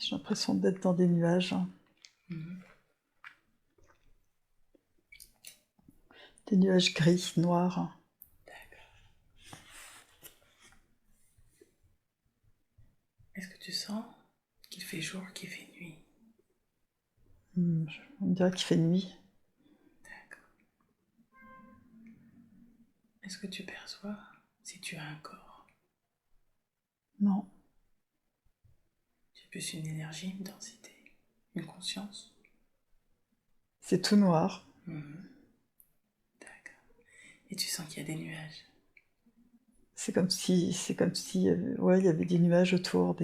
J'ai l'impression d'être dans des nuages. Mhm. Des nuages gris, noirs. D'accord. Est-ce que tu sens qu'il fait jour, qu'il fait nuit? On dirait qu'il fait nuit. D'accord. Est-ce que tu perçois si tu as un corps? Non, Tu as plus une énergie, une densité, une conscience? c'est tout noir. Mhm. D'accord. Et tu sens qu'il y a des nuages? C'est comme si, ouais, il y avait des nuages autour,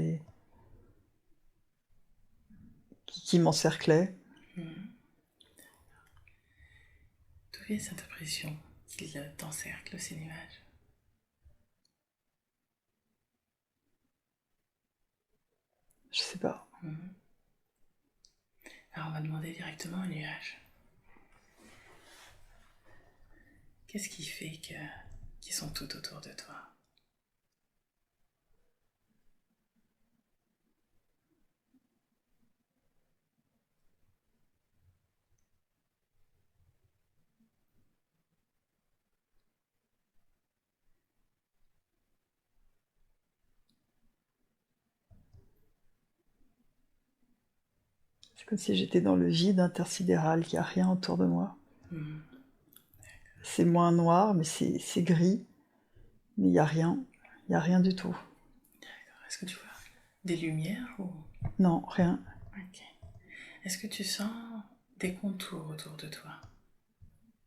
qui m'encerclaient. Mhm. D'où vient cette impression qu'il t'encercle, ces nuages? Je sais pas. Mhm. Alors on va demander directement aux nuages. Qu'est-ce qui fait qu'ils sont tout autour de toi? C'est comme si j'étais dans le vide intersidéral, qu'il n'y a rien autour de moi. Mhm. C'est moins noir, mais c'est gris, mais il n'y a rien. Il n'y a rien du tout. Est-ce que tu vois des lumières ou... Non, rien. Ok. Est-ce que tu sens des contours autour de toi?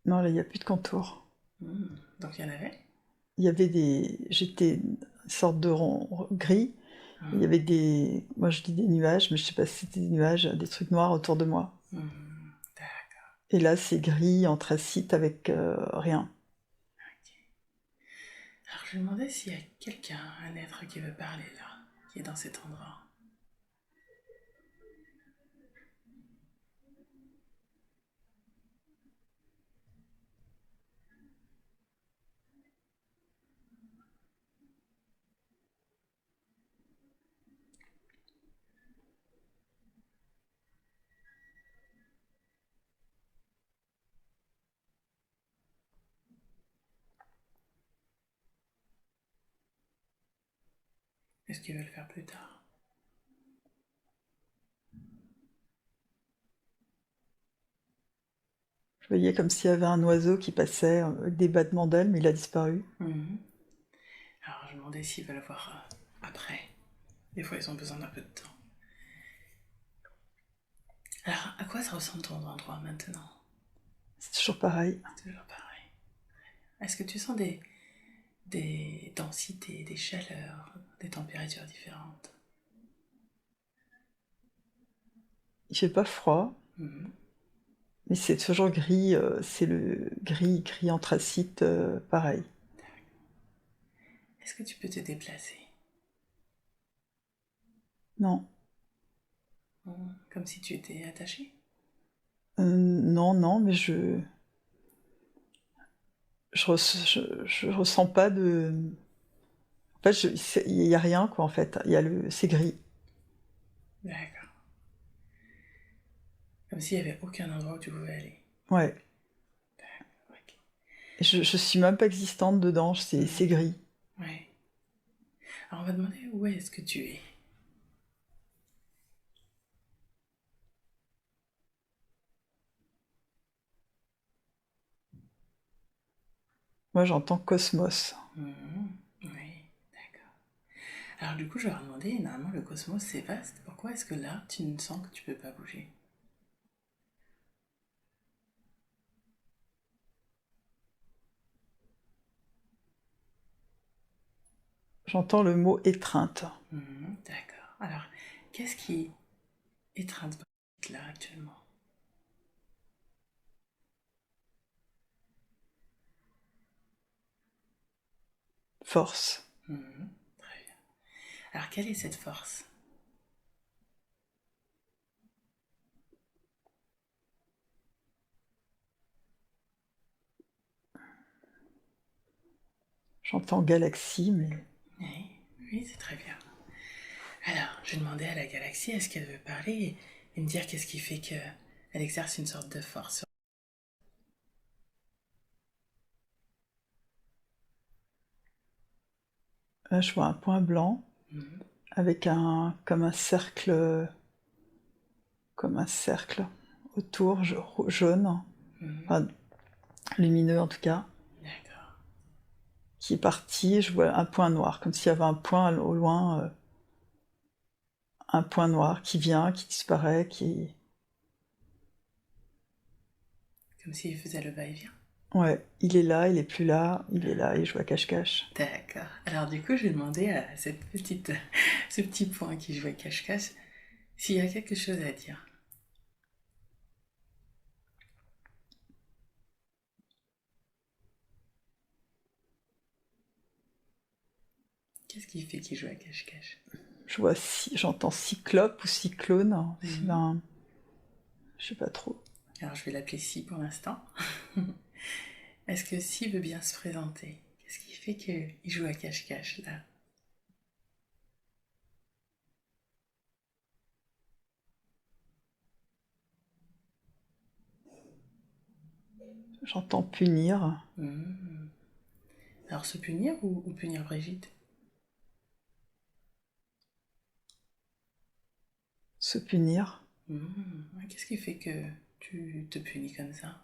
Non, là, il n'y a plus de contour. Donc il y en avait? Il y avait des... J'étais une sorte de rond gris. Il y avait des... Moi, je dis des nuages, mais je sais pas si c'était des nuages, des trucs noirs autour de moi. D'accord. Et là, c'est gris, anthracite, avec rien. Ok. Alors je me demandais s'il y a quelqu'un, un être qui veut parler là, qui est dans cet endroit. Est-ce qu'il veut le faire plus tard? Je voyais comme s'il y avait un oiseau qui passait avec des battements d'ailes, mais il a disparu. Mhm. Alors je me demandais s'ils veulent le voir après. Des fois ils ont besoin d'un peu de temps. Alors à quoi ça ressemble ton endroit maintenant? C'est toujours pareil. C'est toujours pareil. Est-ce que tu sens des densités, des chaleurs, des températures différentes? Il fait pas froid, Mhm. mais c'est toujours gris. C'est le gris anthracite, pareil. Est-ce que tu peux te déplacer? Non, Comme si tu étais attaché? non, non, mais je ressens pas de. En fait, il y a rien quoi. En fait, c'est gris. D'accord. Comme s'il n'y avait aucun endroit où tu pouvais aller. Ouais. Ok. Et je suis même pas existante dedans. C'est gris. Ouais. Alors on va demander où est-ce que tu es. Moi, j'entends cosmos. Oui, d'accord. Alors du coup, je leur ai demandé, normalement le cosmos c'est vaste, pourquoi est-ce que là, tu ne sens que tu peux pas bouger? J'entends le mot étreinte. D'accord. Alors, qu'est-ce qui étreinte là actuellement? Force. Très bien. Alors, quelle est cette force? J'entends galaxie, mais Oui, oui, c'est très bien. Alors, je vais demander à la galaxie, est-ce qu'elle veut parler et me dire qu'est-ce qui fait qu'elle exerce une sorte de force. Là, je vois un point blanc Mhm, avec comme un cercle autour, jaune, mhm, enfin, lumineux en tout cas, d'accord. qui est parti. Je vois un point noir, comme s'il y avait un point au loin, un point noir qui vient, qui disparaît, qui... Comme s'il faisait le va-et-vient. Ouais, il est là, il est plus là, il est là, Ah, et je vois cache-cache. d'accord. Alors du coup, je vais demander à ce petit point qui jouait cache-cache s'il y a quelque chose à dire. Qu'est-ce qui fait qu'il joue à cache-cache? J'entends cyclope ou cyclone, Mhm. je sais pas trop. Alors je vais l'appeler Si pour l'instant. Est-ce que Si veut bien se présenter? Qu'est-ce qui fait qu'il joue à cache-cache là? J'entends punir, Mhm. Alors se punir ou punir Brigitte? se punir. Mhm. Qu'est-ce qui fait que tu te punis comme ça?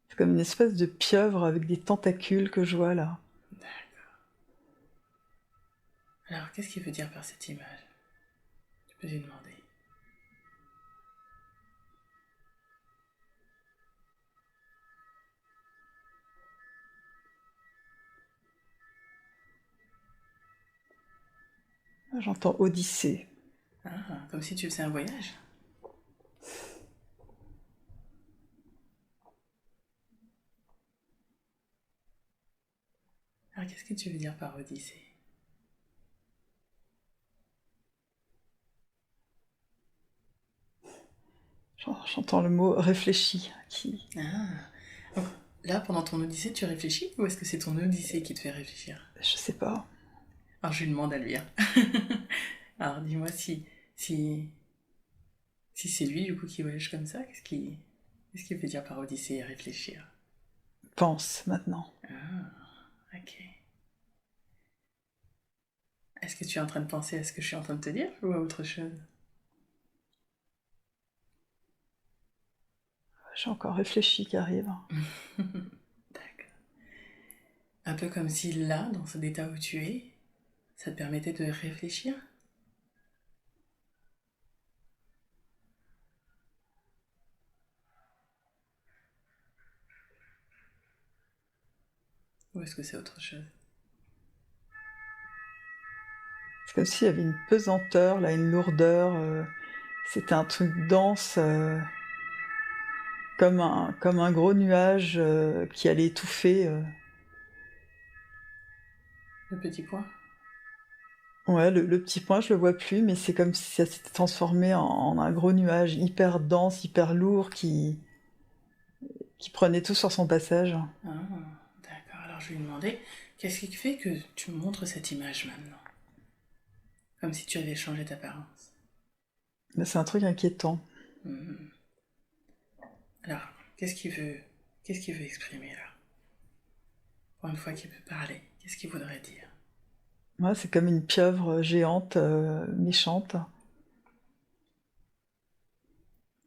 C'est comme une espèce de pieuvre avec des tentacules que je vois là. D'accord. Alors qu'est-ce qu'il veut dire par cette image? Tu peux lui demander. J'entends Odyssée. Ah, comme si tu faisais un voyage. Alors qu'est-ce que tu veux dire par Odyssée? J'entends le mot réfléchi qui... Ah. Donc là, pendant ton Odyssée, tu réfléchis ou est-ce que c'est ton Odyssée qui te fait réfléchir? Je sais pas. Alors je lui demande à lui, hein. Alors dis-moi si, si c'est lui du coup qui voyage comme ça, qu'est-ce qu'il veut dire par Odyssée et réfléchir? Pense maintenant. Ah, ok. Est-ce que tu es en train de penser à ce que je suis en train de te dire ou à autre chose? J'ai encore réfléchi qui arrive. D'accord. Un peu comme si là, dans cet état où tu es, ça te permettait de réfléchir? Ou est-ce que c'est autre chose? C'est comme s'il y avait une pesanteur, là, une lourdeur. C'était un truc dense, comme un gros nuage qui allait étouffer. Le petit point? Ouais, le petit point, je le vois plus, mais c'est comme si ça s'était transformé en un gros nuage hyper dense, hyper lourd qui prenait tout sur son passage. Ah, d'accord. Alors je lui ai demandé, qu'est-ce qui fait que tu me montres cette image maintenant? Comme si tu avais changé d'apparence. Mais c'est un truc inquiétant. Mhm. Alors, qu'est-ce qu'il veut exprimer là? Pour une fois qu'il peut parler, qu'est-ce qu'il voudrait dire? Ouais, c'est comme une pieuvre géante, méchante.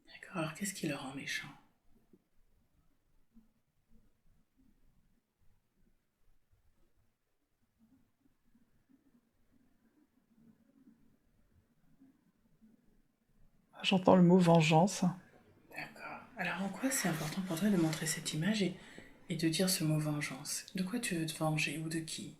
D'accord, alors qu'est-ce qui le rend méchant? J'entends le mot vengeance. D'accord. Alors en quoi c'est important pour toi de montrer cette image et de dire ce mot vengeance? De quoi tu veux te venger ou de qui?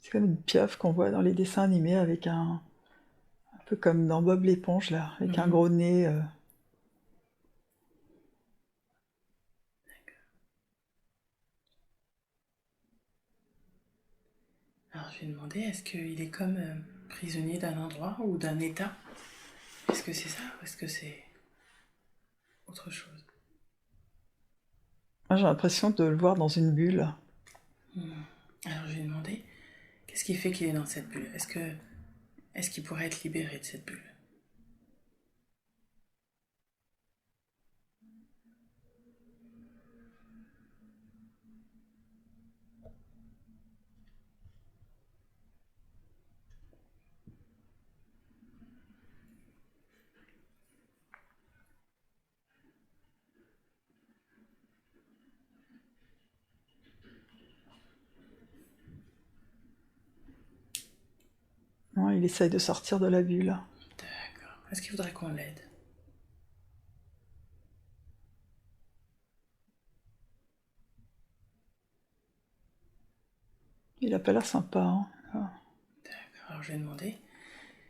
C'est comme une pieuvre qu'on voit dans les dessins animés avec un peu comme dans Bob l'éponge là, avec un Mhm. gros nez. Alors je vais demander, est-ce qu'il est comme prisonnier d'un endroit ou d'un état? Est-ce que c'est ça ou est-ce que c'est autre chose? Moi, j'ai l'impression de le voir dans une bulle. Alors je vais demander, qu'est-ce qui fait qu'il est dans cette bulle? Est-ce qu'il pourrait être libéré de cette bulle? Ouais, il essaye de sortir de la bulle. D'accord. Est-ce qu'il voudrait qu'on l'aide? Il a pas l'air sympa, hein. D'accord. Alors je vais demander,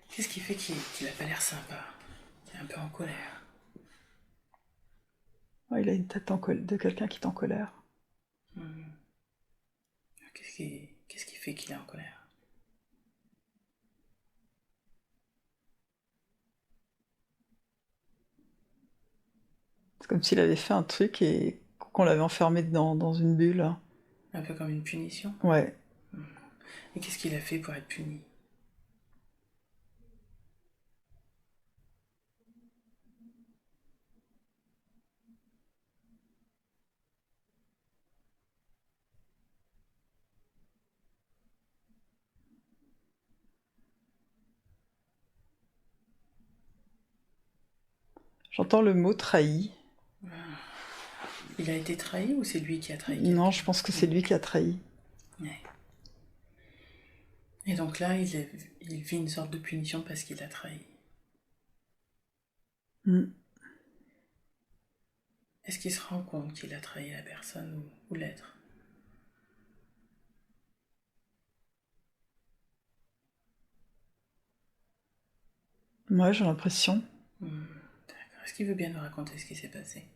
qu'est-ce qui fait qu'il a pas l'air sympa? Il est un peu en colère. Ouais, il a une tête de quelqu'un qui est en colère. Qu'est-ce qui fait qu'il est en colère? C'est comme s'il avait fait un truc et qu'on l'avait enfermé dans une bulle. Un peu comme une punition? Ouais. Et qu'est-ce qu'il a fait pour être puni? J'entends le mot trahi. Il a été trahi ou c'est lui qui a trahi Non, quelqu'un? je pense que c'est lui qui a trahi. Ouais. Et donc là, il vit une sorte de punition parce qu'il a trahi. Mm. Est-ce qu'il se rend compte qu'il a trahi la personne ou l'être? Moi, j'ai l'impression. D'accord. Est-ce qu'il veut bien nous raconter ce qui s'est passé?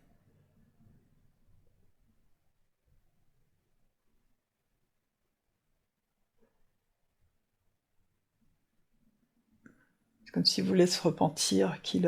C'est comme s'il voulait se repentir, qu'il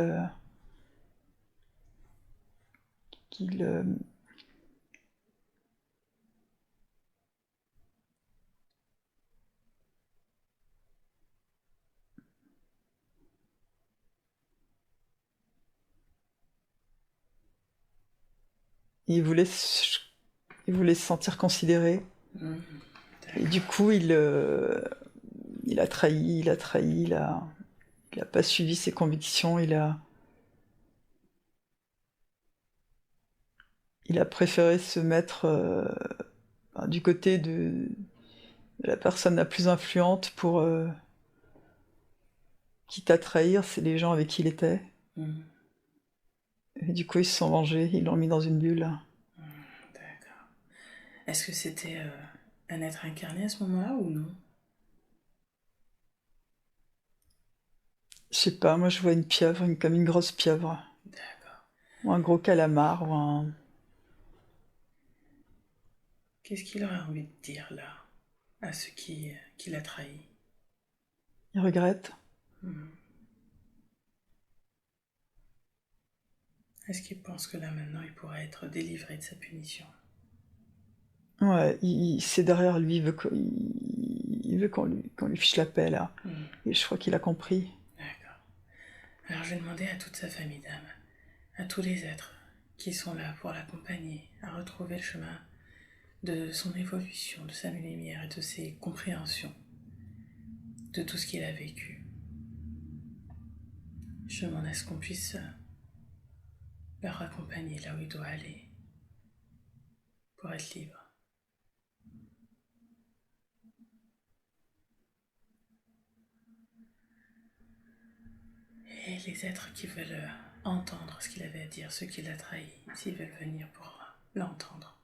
il voulait se sentir considéré. Et du coup, il a trahi, il a pas suivi ses convictions, il a préféré se mettre du côté de la personne la plus influente pour, quitte à trahir, c'est les gens avec qui il était. Et du coup, ils se sont vengés, ils l'ont mis dans une bulle. D'accord. Est-ce que c'était un être incarné à ce moment-là ou non? Je sais pas, moi je vois une pieuvre, comme une grosse pieuvre. D'accord. Ou un gros calamar, ou un... Qu'est-ce qu'il aurait envie de dire là à ceux qui l'a trahi? Il regrette. Est-ce qu'il pense que là maintenant il pourrait être délivré de sa punition? Ouais, c'est derrière lui, il veut qu'on lui fiche la paix, là. Et je crois qu'il a compris. D'accord. Alors je vais demander à toute sa famille d'âmes, à tous les êtres qui sont là pour l'accompagner à retrouver le chemin de son évolution, de sa lumière et de ses compréhensions, de tout ce qu'il a vécu. Je demande à ce qu'on puisse leur accompagner là où il doit aller pour être libre. Et les êtres qui veulent entendre ce qu'il avait à dire, ceux qui l'a trahi, s'ils veulent venir pour l'entendre.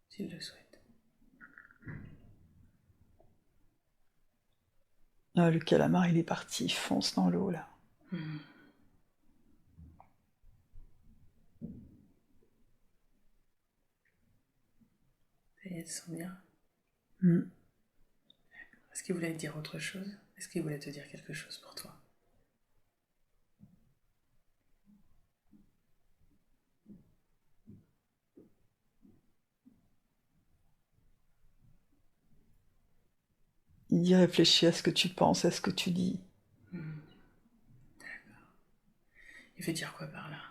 S'ils le souhaitent. Ah, le calamar, il est parti, il fonce dans l'eau, là. Et elle se sent bien. Mm. Est-ce qu'il voulait te dire autre chose? Est-ce qu'il voulait te dire quelque chose pour toi? Il dit réfléchis à ce que tu penses, à ce que tu dis. Il veut dire quoi par là?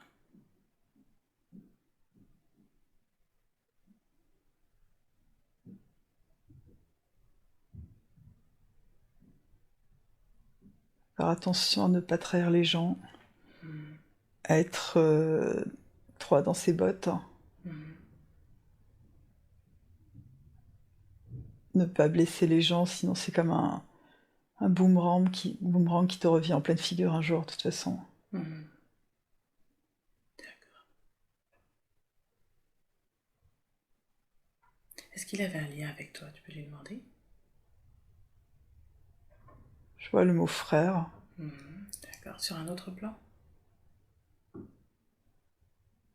Faire attention à ne pas trahir les gens, à être droit dans ses bottes, ne pas blesser les gens, sinon c'est comme un boomerang qui te revient en pleine figure un jour, de toute façon. D'accord. Est-ce qu'il avait un lien avec toi? Tu peux lui demander? Je vois le mot frère. D'accord. Sur un autre plan?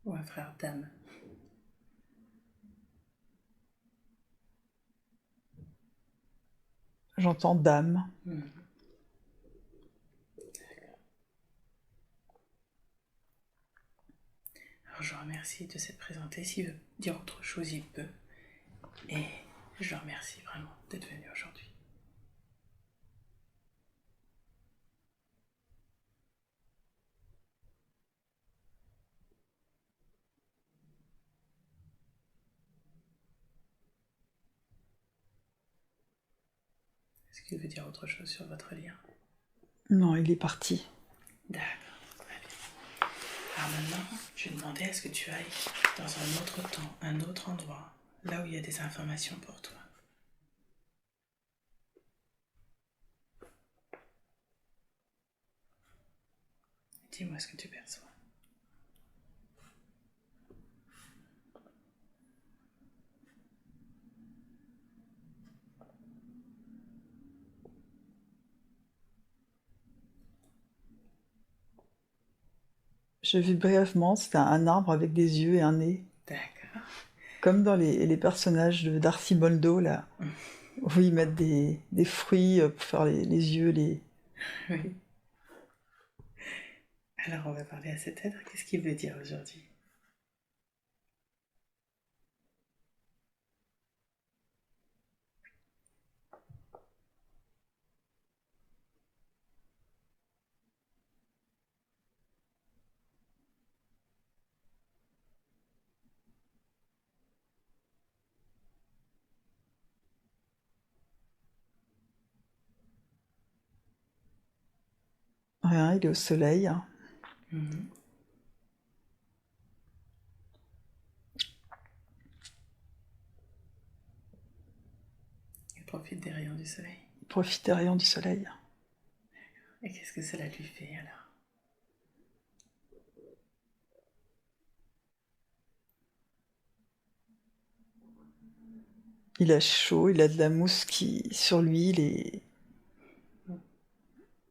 Ou un frère d'âme? J'entends dame. Alors je remercie de s'être présenté. S'il veut dire autre chose, il peut. Et je le remercie vraiment d'être venu aujourd'hui. Est-ce qu'il veut dire autre chose sur votre lien? Non, il est parti. D'accord, très bien. Alors maintenant, je vais demander à ce que tu ailles dans un autre temps, un autre endroit, là où il y a des informations pour toi. Dis-moi ce que tu perçois. J'ai vu brièvement, c'était un arbre avec des yeux et un nez. D'accord. Comme dans les personnages de Darcy Boldo, là, où ils mettent des fruits pour faire les yeux, les... Oui. Alors on va parler à cet être. Qu'est-ce qu'il veut dire aujourd'hui? Rien, il est au soleil. Il profite des rayons du soleil. Il profite des rayons du soleil. Et qu'est-ce que cela lui fait alors? Il a chaud, il a de la mousse sur lui,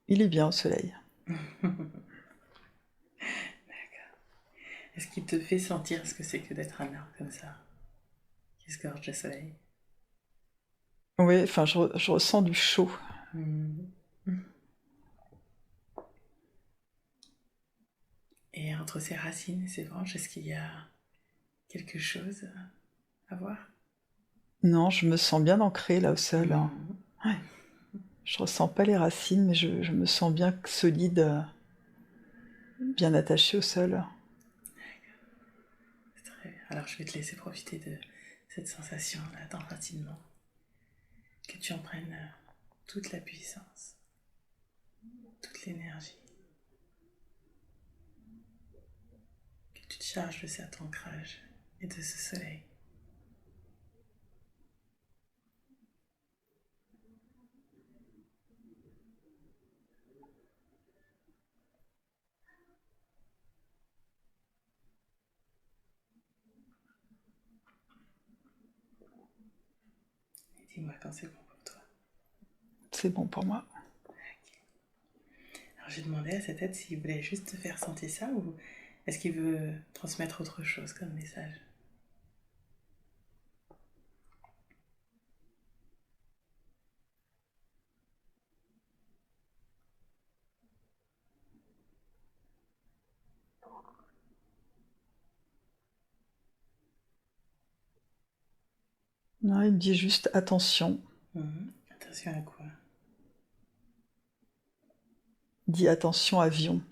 il est bien au soleil. Est-ce qu'il te fait sentir ce que c'est que d'être un arbre comme ça, qui se gorge de soleil? Oui, enfin, je ressens du chaud. Et entre ses racines et ses branches, est-ce qu'il y a quelque chose à voir? Non, je me sens bien ancrée là au sol. Ouais. Je ressens pas les racines, mais je me sens bien solide, bien attachée au sol. C'est très bien. Alors je vais te laisser profiter de cette sensation-là d'enracinement. Que tu en prennes toute la puissance, toute l'énergie. Que tu te charges de cet ancrage et de ce soleil. Et dis-moi quand c'est bon pour toi. C'est bon pour moi. Alors j'ai demandé à cet être s'il voulait juste te faire sentir ça ou est-ce qu'il veut transmettre autre chose comme message? Non, il me dit juste attention. Attention à quoi? Il dit attention avion.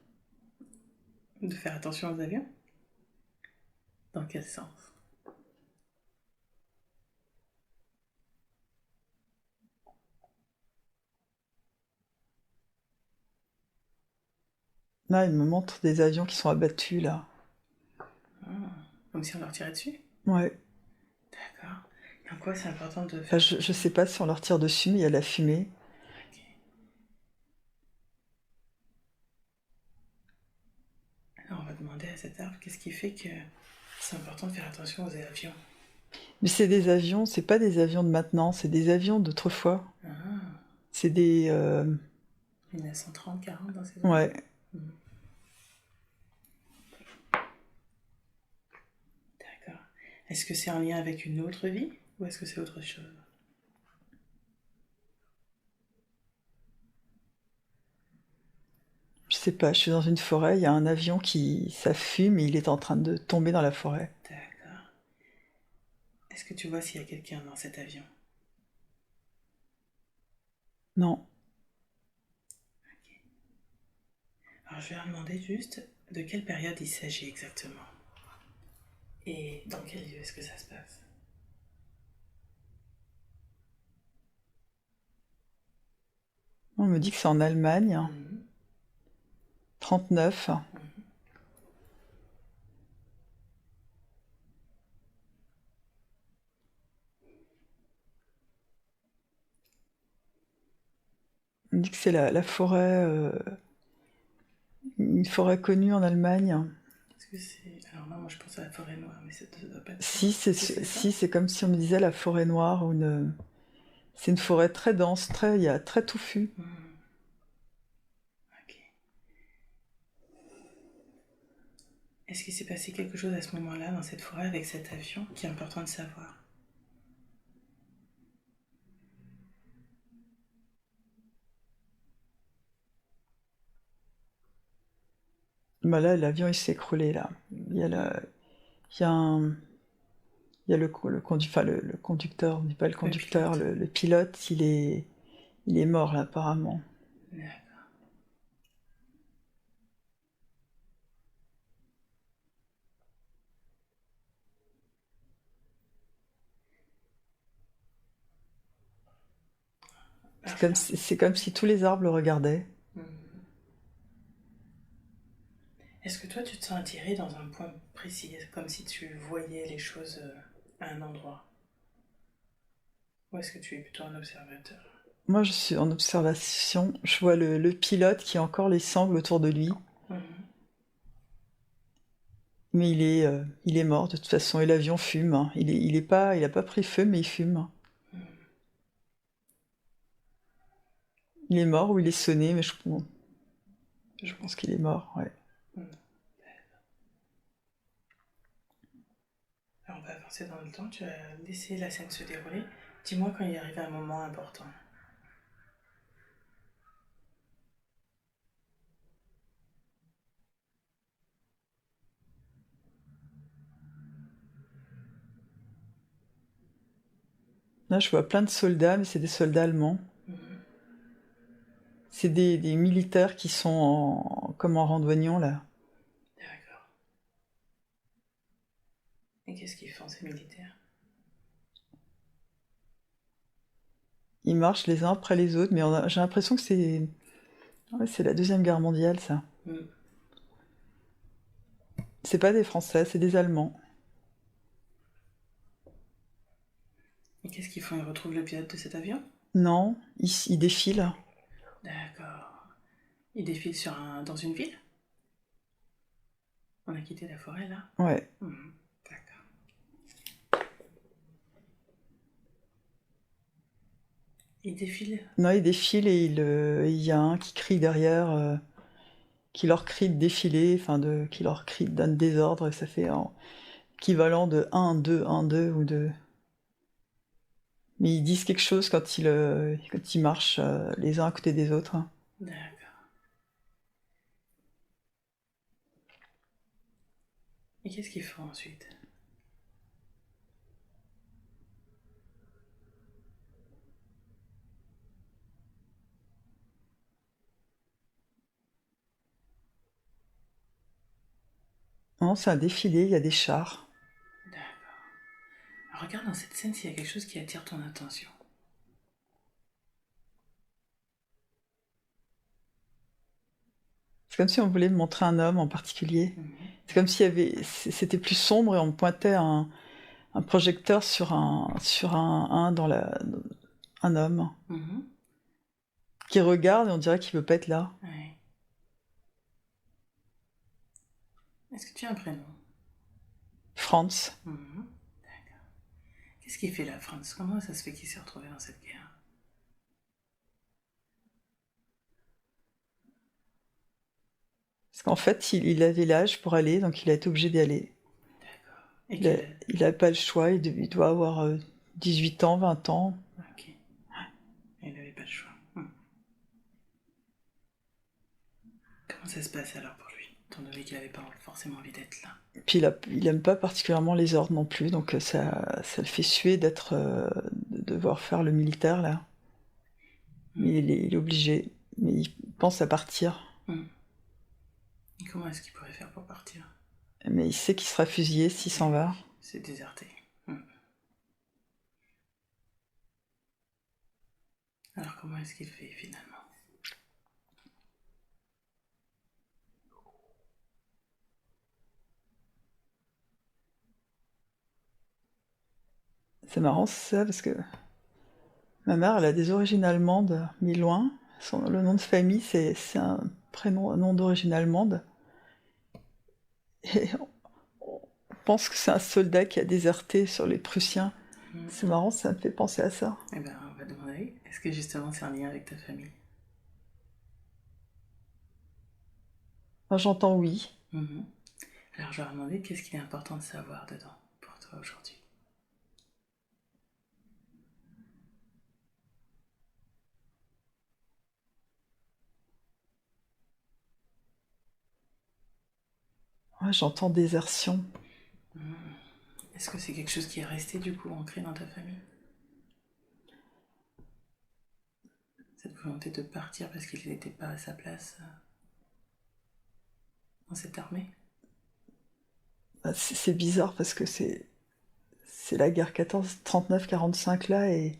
De faire attention aux avions? Dans quel sens? Là, il me montre des avions qui sont abattus, là. Ah, comme si on leur tirait dessus? Ouais. D'accord. Et en quoi c'est important de Enfin, faire je attention? sais pas si on leur tire dessus, mais il y a de la fumée. Ok. Alors on va demander à cet arbre qu'est-ce qui fait que c'est important de faire attention aux avions. Mais c'est des avions, c'est pas des avions de maintenant, c'est des avions d'autrefois. Ah, C'est des... 1930, 40 dans ces eaux-là. Ouais. D'accord. Est-ce que c'est en lien avec une autre vie ou est-ce que c'est autre chose? Je sais pas, je suis dans une forêt, il y a un avion qui... Ça fume et il est en train de tomber dans la forêt. D'accord. Est-ce que tu vois s'il y a quelqu'un dans cet avion? Non. Alors je vais leur demander juste de quelle période il s'agit exactement. Et dans quel lieu est-ce que ça se passe? On me dit que c'est en Allemagne. 39. On me dit que c'est la forêt... une forêt connue en Allemagne. Est-ce que c'est... Alors non, moi je pense à la forêt noire, mais ça ne doit pas être ça. Si, c'est Est-ce que c'est ça? si, c'est comme si on me disait la forêt noire ou une... C'est une forêt très dense, très, il y a très touffu. Ok. Est-ce qu'il s'est passé quelque chose à ce moment-là dans cette forêt avec cet avion qui est important de savoir? Bah là, l'avion il s'est écroulé là. Il y a il y a un, il y a enfin, le conducteur, on dit pas le conducteur, pilote. le pilote, il est mort là apparemment. D'accord. Alors, C'est comme si tous les arbres le regardaient. Est-ce que toi tu te sens attiré dans un point précis, comme si tu voyais les choses à un endroit? Ou est-ce que tu es plutôt un observateur? Moi, je suis en observation. Je vois le pilote qui a encore les sangles autour de lui, mais il est mort de toute façon. Et l'avion fume, hein. Il a pas pris feu, mais il fume. Il est mort ou il est sonné, mais je pense qu'il est mort, ouais. Alors on va avancer dans le temps, tu vas laisser la scène se dérouler. Dis-moi quand il arrive un moment important. Là, je vois plein de soldats, mais c'est des soldats allemands. C'est des militaires qui sont comme en randonnion, là. D'accord. Et qu'est-ce qu'ils font ces militaires? Ils marchent les uns après les autres, mais j'ai l'impression que c'est... Ouais, c'est la Deuxième Guerre mondiale, ça. C'est pas des Français, c'est des Allemands. Et qu'est-ce qu'ils font? Ils retrouvent le pilote de cet avion? Non, ils défilent. D'accord. Ils défilent dans une ville? On a quitté la forêt là? Ouais. D'accord. Ils défilent? Non, ils défilent et il y a un qui crie derrière, qui leur crie de défiler, enfin, qui leur crie, donne des ordres, et ça fait équivalent de 1, 2, 1, 2 ou 2. Mais ils disent quelque chose quand ils marchent les uns à côté des autres. D'accord. Et qu'est-ce qu'ils font ensuite? Non, c'est un défilé, il y a des chars. D'accord. Alors, regarde dans cette scène s'il y a quelque chose qui attire ton attention. C'est comme si on voulait me montrer un homme en particulier. C'est comme s'il y avait, c'était plus sombre et on pointait un projecteur sur un homme Mhm. qui regarde et on dirait qu'il veut pas être là. Ouais. Est-ce que tu as un prénom? Franz. Mhm. D'accord. Qu'est-ce qu'il fait là, Franz? Comment ça se fait qu'il s'est retrouvé dans cette guerre? Parce qu'en fait, il avait l'âge pour aller, donc il a été obligé d'y aller. D'accord. Et Il a, quel... il a pas le choix, il doit avoir 18 ans, 20 ans. Ok. Il n'avait pas le choix. Comment ça se passe alors pour lui? Étant donné qu'il n'avait pas forcément envie d'être là. Puis il aime pas particulièrement les ordres non plus, donc ça le fait suer de devoir faire le militaire là. Mais il est obligé, mais il pense à partir. Et comment est-ce qu'il pourrait faire pour partir? Mais il sait qu'il sera fusillé s'il s'en va. C'est déserté. Alors comment est-ce qu'il fait finalement? C'est marrant ça, parce que ma mère, elle a des origines allemandes, mais loin. Le nom de famille, c'est un nom d'origine allemande. Et on pense que c'est un soldat qui a déserté sur les Prussiens. C'est marrant, ça me fait penser à ça. Eh ben, on va demander, est-ce que justement c'est un lien avec ta famille? Moi, j'entends oui. Alors, je vais leur demander qu'est-ce qu'il est important de savoir dedans pour toi aujourd'hui. Moi, j'entends désertion. Est-ce que c'est quelque chose qui est resté du coup ancré dans ta famille? Cette volonté de partir parce qu'il n'était pas à sa place dans cette armée? Bah, c'est bizarre parce que c'est la guerre 39-45 là, et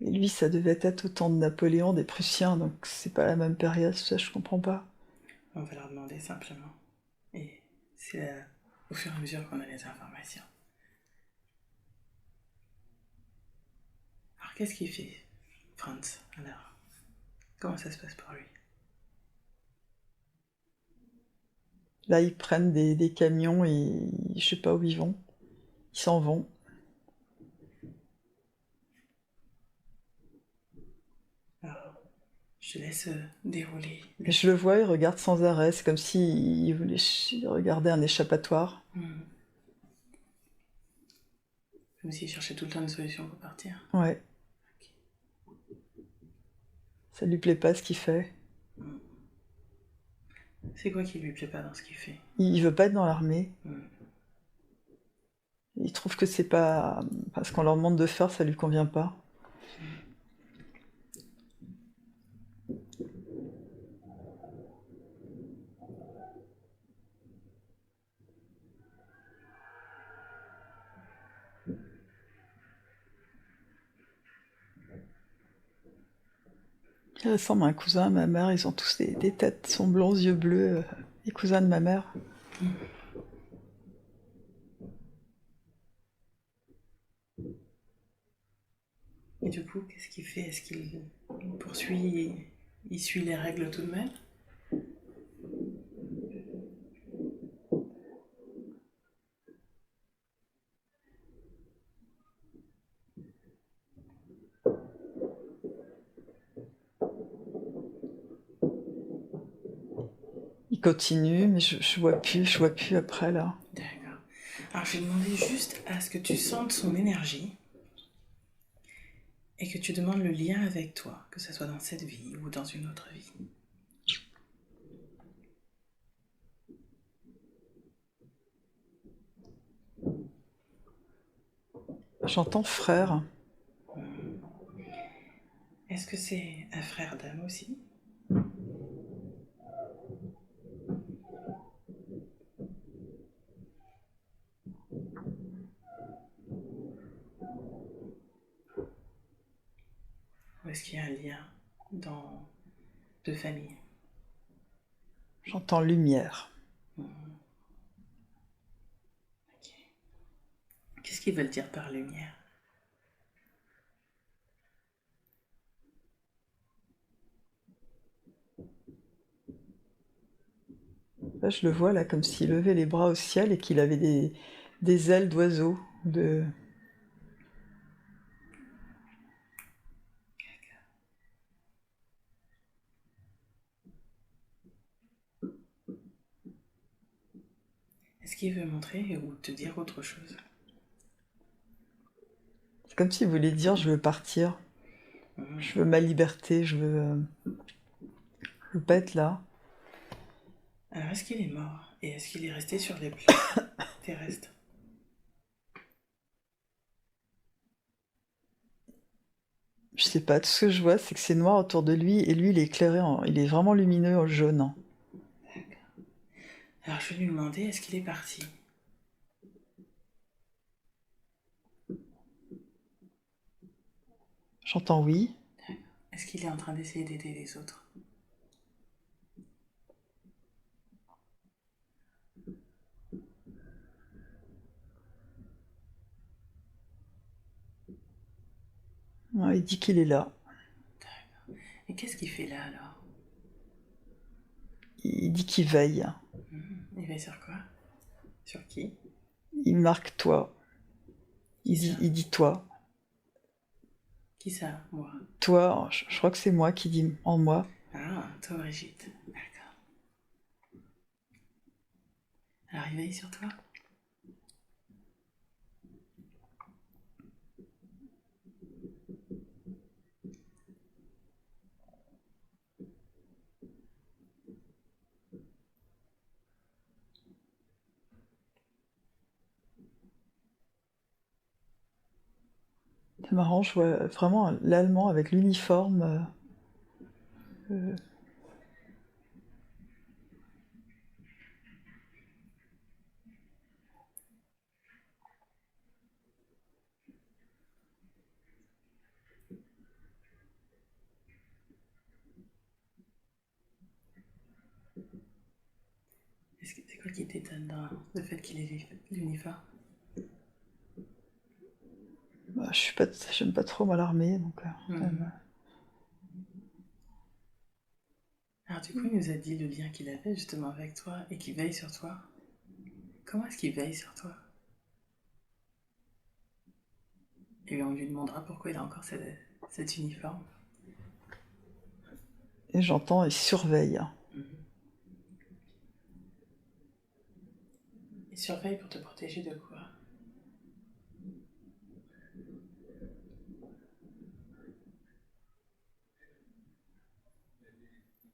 lui, ça devait être au temps de Napoléon, des Prussiens, donc c'est pas la même période, ça je comprends pas. On va leur demander simplement. Et c'est au fur et à mesure qu'on a les informations. Alors, qu'est-ce qu'il fait, Franz? Alors, comment ça se passe pour lui? Là, ils prennent des camions et je sais pas où ils vont. Ils s'en vont. Alors, je te laisse dérouler. Et je le vois, il regarde sans arrêt. C'est comme s'il voulait regarder un échappatoire. Comme s'il cherchait tout le temps une solution pour partir. Ouais. Ça lui plaît pas ce qu'il fait. C'est quoi qui lui plaît pas dans ce qu'il fait? Il veut pas être dans l'armée. Il trouve que c'est pas. Enfin, ce qu'on leur demande de faire, ça lui convient pas. Il ressemble à un cousin à ma mère. Ils ont tous des têtes, sont blonds, yeux bleus. Les cousins de ma mère. Et du coup, qu'est-ce qu'il fait? Est-ce qu'il poursuit, il suit les règles tout de même? Il continue, mais je vois plus après là. D'accord. Alors je vais demander juste à ce que tu sentes son énergie et que tu demandes le lien avec toi, que ce soit dans cette vie ou dans une autre vie. J'entends frère. Est-ce que c'est un frère d'âme aussi? est-ce qu'il y a un lien dans de famille? J'entends lumière. Hmm, ok. Qu'est-ce qu'ils veulent dire par lumière? Là, je le vois là comme s'il levait les bras au ciel et qu'il avait des ailes d'oiseau. De... Est-ce qu'il veut montrer ou te dire autre chose? C'est comme s'il voulait dire je veux partir, Hmm. je veux ma liberté, je veux pas être là. Alors, est-ce qu'il est mort? Et est-ce qu'il est resté sur les plans terrestres? Je sais pas, tout ce que je vois, c'est que c'est noir autour de lui et lui, il est éclairé, il est vraiment lumineux en jaune. D'accord. Alors, je vais lui demander, est-ce qu'il est parti? J'entends oui. Est-ce qu'il est en train d'essayer d'aider les autres? Ouais, il dit qu'il est là. Et qu'est-ce qu'il fait là alors? Il dit qu'il veille. Il veille sur quoi? Sur qui? Il marque toi. Qui ça? Il dit toi. Qui ça? Moi. Toi, je crois que c'est moi qui dis en moi. Ah, toi Brigitte. D'accord. Alors il veille sur toi? C'est marrant, je vois vraiment l'allemand avec l'uniforme. Euh, C'est quoi qui t'étonne dans le fait qu'il ait l'uniforme? bah, j'aime pas trop moi l'armée, donc. Alors du coup il nous a dit le lien qu'il avait justement avec toi et qu'il veille sur toi. Comment est-ce qu'il veille sur toi? Et on lui demandera pourquoi il a encore cet uniforme. Et j'entends, il surveille. Il surveille pour te protéger de quoi?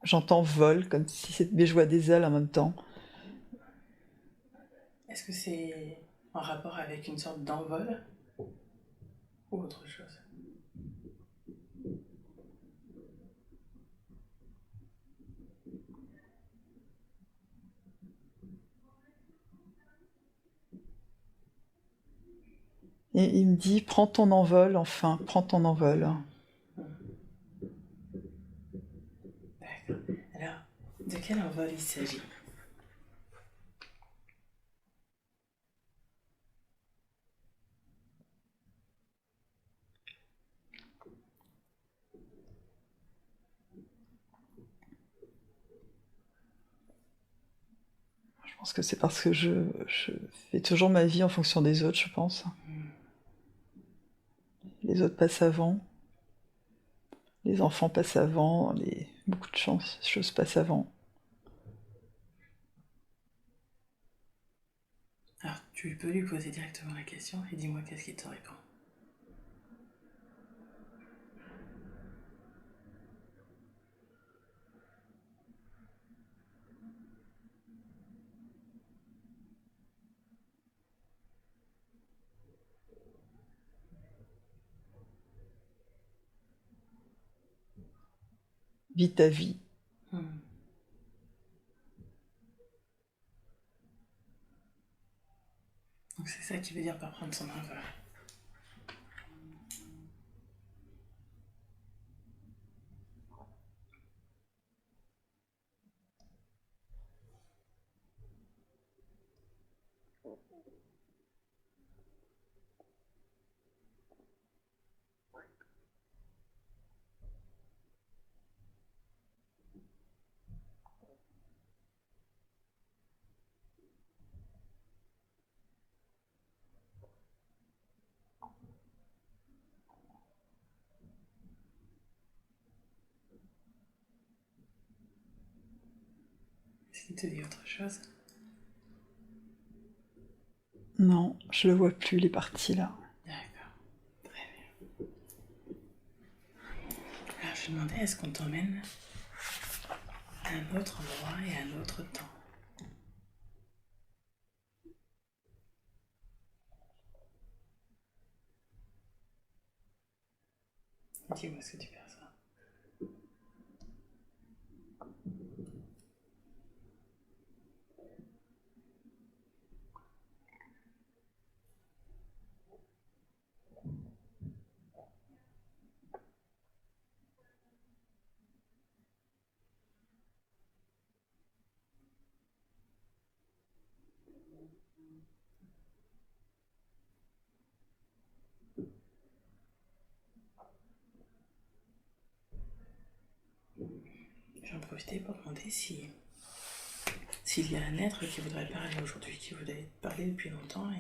J'entends vol, comme si c'était des joies des ailes en même temps. Est-ce que c'est en rapport avec une sorte d'envol ou autre chose? Et il me dit, prends ton envol, enfin, prends ton envol. D'accord. Alors, de quel envol il s'agit? Je pense que c'est parce que je fais toujours ma vie en fonction des autres, je pense. Les autres passent avant, les enfants passent avant, beaucoup de choses passent avant. Alors, tu peux lui poser directement la question et dis-moi qu'est-ce qu'il te répond. Vis ta vie. Hmm. Donc c'est ça qui veut dire pas prendre son envol. Est-ce qu'il te dit autre chose? Non, je le vois plus, il est parti là. D'accord, très bien. Alors je demandais, est-ce qu'on t'emmène à un autre endroit et à un autre temps? Dis-moi ce que tu perçois. J'en profitais pour demander si s'il y a un être qui voudrait parler aujourd'hui, qui voudrait parler depuis longtemps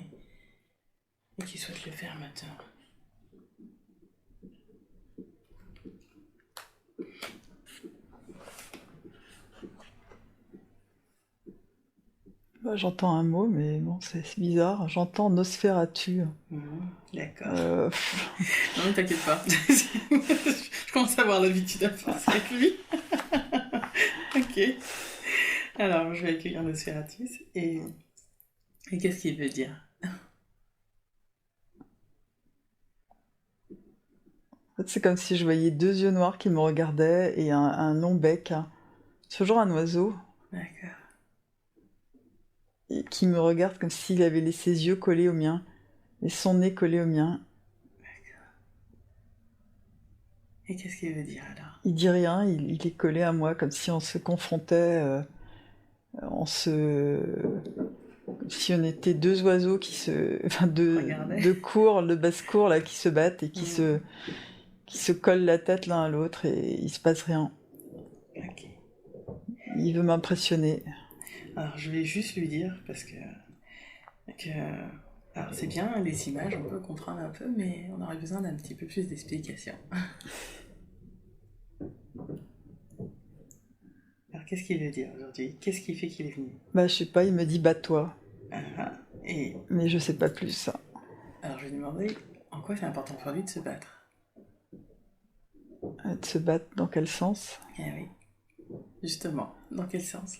et qui souhaite le faire maintenant. Bah, j'entends un mot, mais bon, c'est bizarre. J'entends Nosferatu. D'accord. Pff, Non mais t'inquiète pas. Je commence à avoir l'habitude à force avec lui. Ok. Alors je vais accueillir Nosferatus et qu'est-ce qu'il veut dire? en fait, c'est comme si je voyais deux yeux noirs qui me regardaient et un long bec, hein. C'est toujours un oiseau D'accord. et qui me regarde comme s'il avait ses yeux collés aux miens et son nez collé au mien. Et qu'est-ce qu'il veut dire alors? Il dit rien, il est collé à moi comme si on se confrontait, on se, comme si on était deux oiseaux qui se, enfin Regardez. deux cours, de basse-cour là qui se battent et Mhm. qui se collent la tête l'un à l'autre et il se passe rien. Ok. Il veut m'impressionner. Alors je vais juste lui dire parce que alors c'est bien les images, on peut comprendre un peu, mais on aurait besoin d'un petit peu plus d'explications. Alors qu'est-ce qu'il veut dire aujourd'hui? Qu'est-ce qui fait qu'il est venu? Bah je sais pas, il me dit bats-toi, Ah, ah. Et mais je sais pas plus. alors je lui ai demandé en quoi c'est important pour lui de se battre. De se battre dans quel sens? Eh oui, justement, dans quel sens?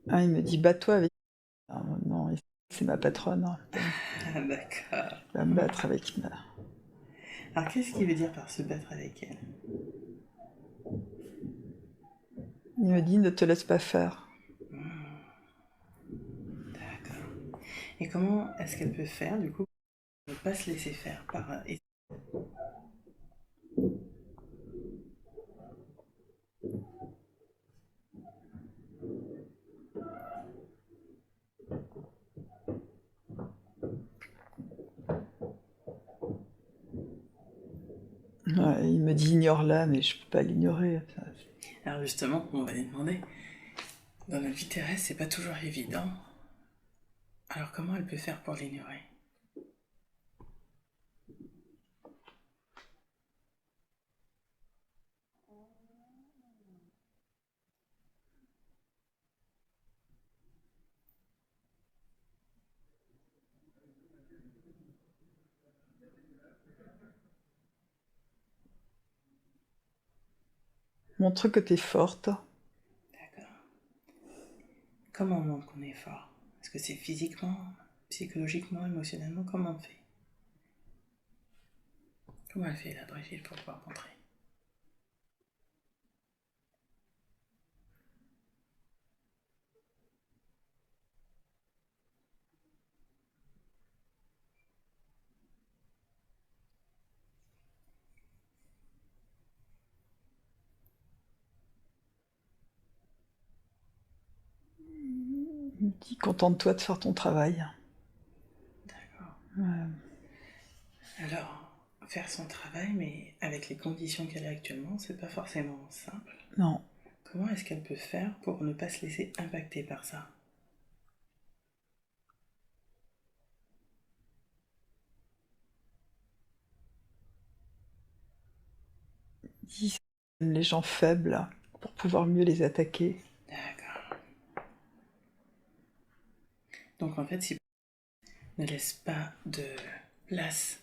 Ah, il me dit bats-toi avec. Ah, non, c'est ma patronne, hein. Ah, d'accord. Elle va me battre avec ma. Alors qu'est-ce qu'il veut dire par se battre avec elle? Il me dit ne te laisse pas faire. D'accord. Et comment est-ce qu'elle peut faire du coup pour ne pas se laisser faire par Ouais, il me dit ignore-la, mais je peux pas l'ignorer. Alors justement, on va lui demander. Dans notre vie terrestre, c'est pas toujours évident. Alors comment elle peut faire pour l'ignorer? Montre que t'es forte. D'accord. Comment on montre qu'on est fort? Est-ce que c'est physiquement, psychologiquement, émotionnellement? Comment on fait? Comment elle fait la Brigitte pour pouvoir montrer? Dis contente-toi de faire ton travail. D'accord. Euh, Alors, faire son travail, mais avec les conditions qu'elle a actuellement, c'est pas forcément simple. non. Comment est-ce qu'elle peut faire pour ne pas se laisser impacter par ça? Dis les gens faibles pour pouvoir mieux les attaquer. D'accord. Donc en fait, si ne laisse pas de place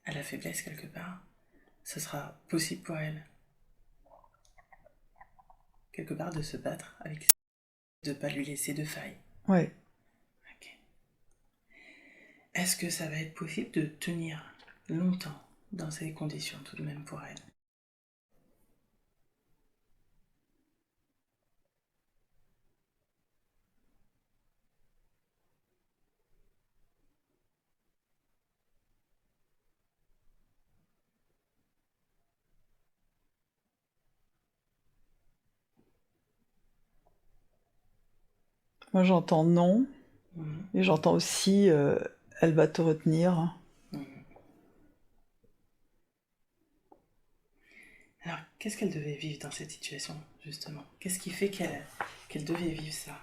à la faiblesse quelque part, ce sera possible pour elle, quelque part, de se battre avec de ne pas lui laisser de faille. Ouais. Ok. Est-ce que ça va être possible de tenir longtemps dans ces conditions tout de même pour elle? Moi j'entends non, Mhm. et j'entends aussi elle va te retenir. Mhm. Alors, qu'est-ce qu'elle devait vivre dans cette situation, justement? Qu'est-ce qui fait qu'elle devait vivre ça?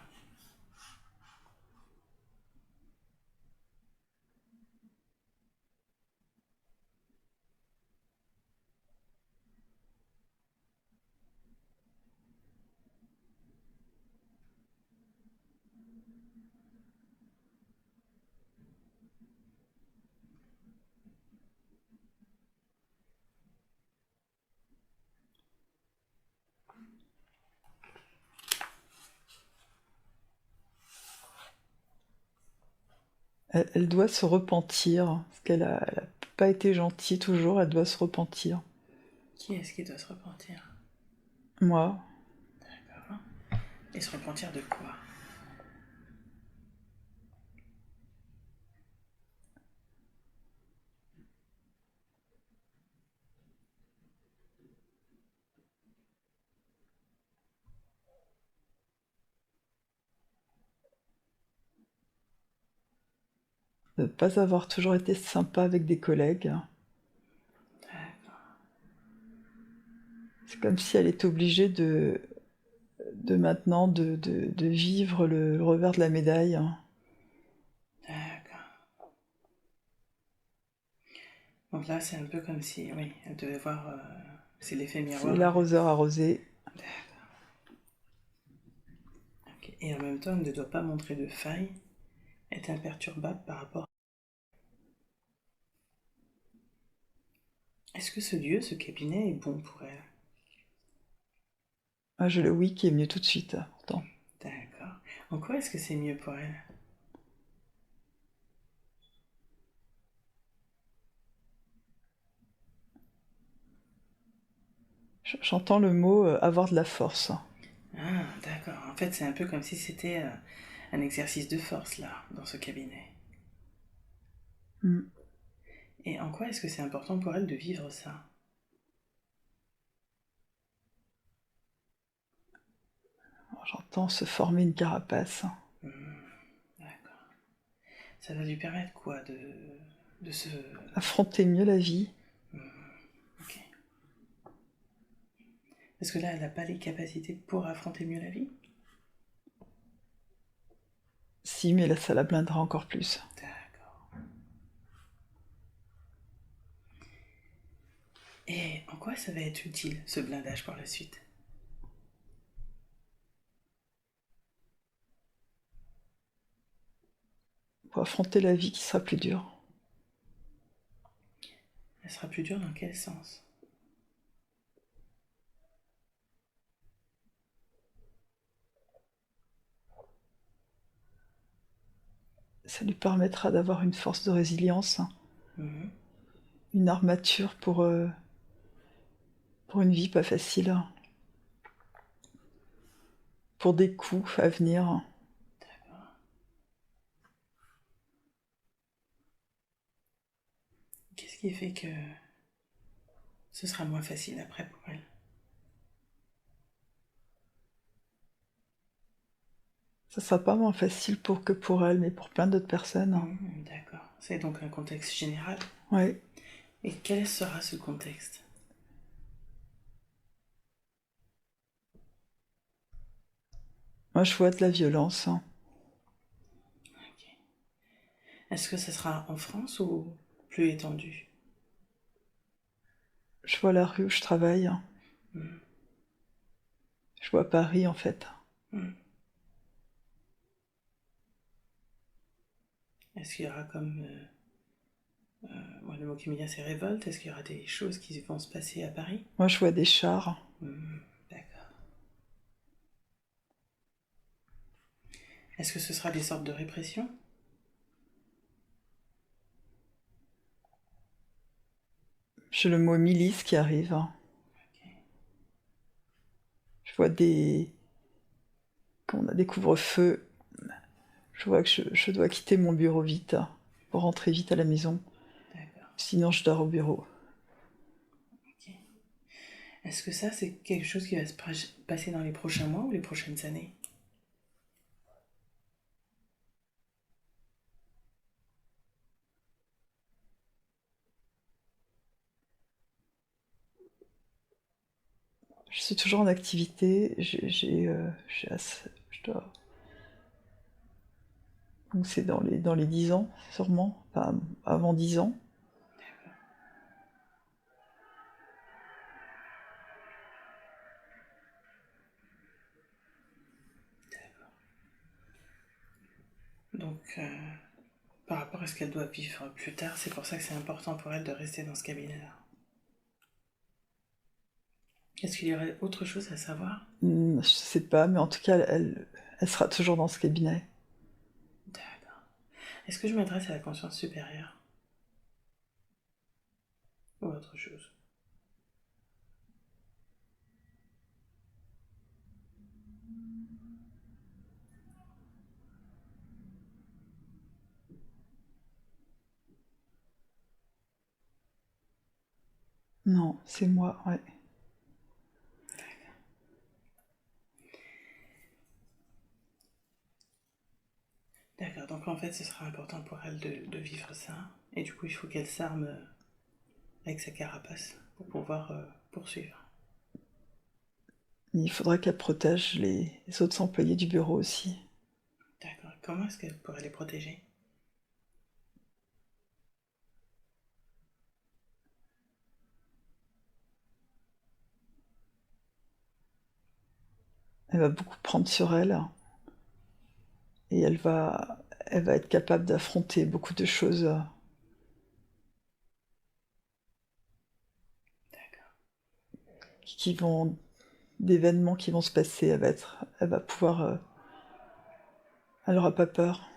Elle doit se repentir, parce qu'elle a pas été gentille toujours, elle doit se repentir. Qui est-ce qui doit se repentir? Moi, D'accord. Et se repentir de quoi? de ne pas avoir toujours été sympa avec des collègues. D'accord. C'est comme si elle était obligée de maintenant de vivre le revers de la médaille. D'accord. Donc là, c'est un peu comme si, oui, elle devait voir, c'est l'effet C'est miroir. l'arroseur arrosé. D'accord. Ok. Et en même temps, elle ne doit pas montrer de faille, être imperturbable par rapport. Est-ce que ce lieu, ce cabinet est bon pour elle? Ah, j'ai le oui qui est venu tout de suite, pourtant. D'accord. En quoi est-ce que c'est mieux pour elle? J'entends le mot avoir de la force. Ah, d'accord. En fait, c'est un peu comme si c'était un exercice de force, là, dans ce cabinet. Mm. Et en quoi est-ce que c'est important pour elle de vivre ça? J'entends se former une carapace. D'accord. Ça va lui permettre quoi de se... Affronter mieux la vie. Ok. Parce que là, elle n'a pas les capacités pour affronter mieux la vie? Si, mais là, ça la blindera encore plus. D'accord. Et en quoi ça va être utile, ce blindage, pour la suite? Pour affronter la vie qui sera plus dure. Elle sera plus dure dans quel sens? Ça lui permettra d'avoir une force de résilience, Mhm. une armature pour une vie pas facile, pour des coups à venir. D'accord. Qu'est-ce qui fait que ce sera moins facile après pour elle? Ça sera pas moins facile que pour elle, mais pour plein d'autres personnes. D'accord. C'est donc un contexte général. Ouais. Et quel sera ce contexte? Moi, je vois de la violence. Ok. Est-ce que ce sera en France ou plus étendu? Je vois la rue où je travaille. Hmm. Je vois Paris, en fait. Hmm. Est-ce qu'il y aura comme... moi, le mot qui me vient, c'est révolte. Est-ce qu'il y aura des choses qui vont se passer à Paris? Moi, je vois des chars. D'accord. Est-ce que ce sera des sortes de répression? J'ai le mot milice qui arrive. Ok. Je vois quand on a des couvre-feux, je vois que je dois quitter mon bureau vite pour rentrer vite à la maison. D'accord. Sinon, je dors au bureau. Ok. Est-ce que ça, c'est quelque chose qui va se passer dans les prochains mois ou les prochaines années? Je suis toujours en activité. Je dois. Donc c'est dans les 10 ans, sûrement. Enfin, avant 10 ans. Donc, par rapport à ce qu'elle doit vivre plus tard, c'est pour ça que c'est important pour elle de rester dans ce cabinet-là. Est-ce qu'il y aurait autre chose à savoir? Je sais pas, mais en tout cas, elle sera toujours dans ce cabinet. D'accord. Est-ce que je m'adresse à la conscience supérieure ou autre chose? Non, c'est moi, ouais. D'accord, donc en fait ce sera important pour elle de vivre ça. Et du coup il faut qu'elle s'arme avec sa carapace pour pouvoir poursuivre. Il faudra qu'elle protège les autres employés du bureau aussi. D'accord, comment est-ce qu'elle pourrait les protéger? Elle va beaucoup prendre sur elle et elle va être capable d'affronter beaucoup de choses D'accord. qui vont, d'événements qui vont se passer. Elle va pouvoir, elle aura pas peur.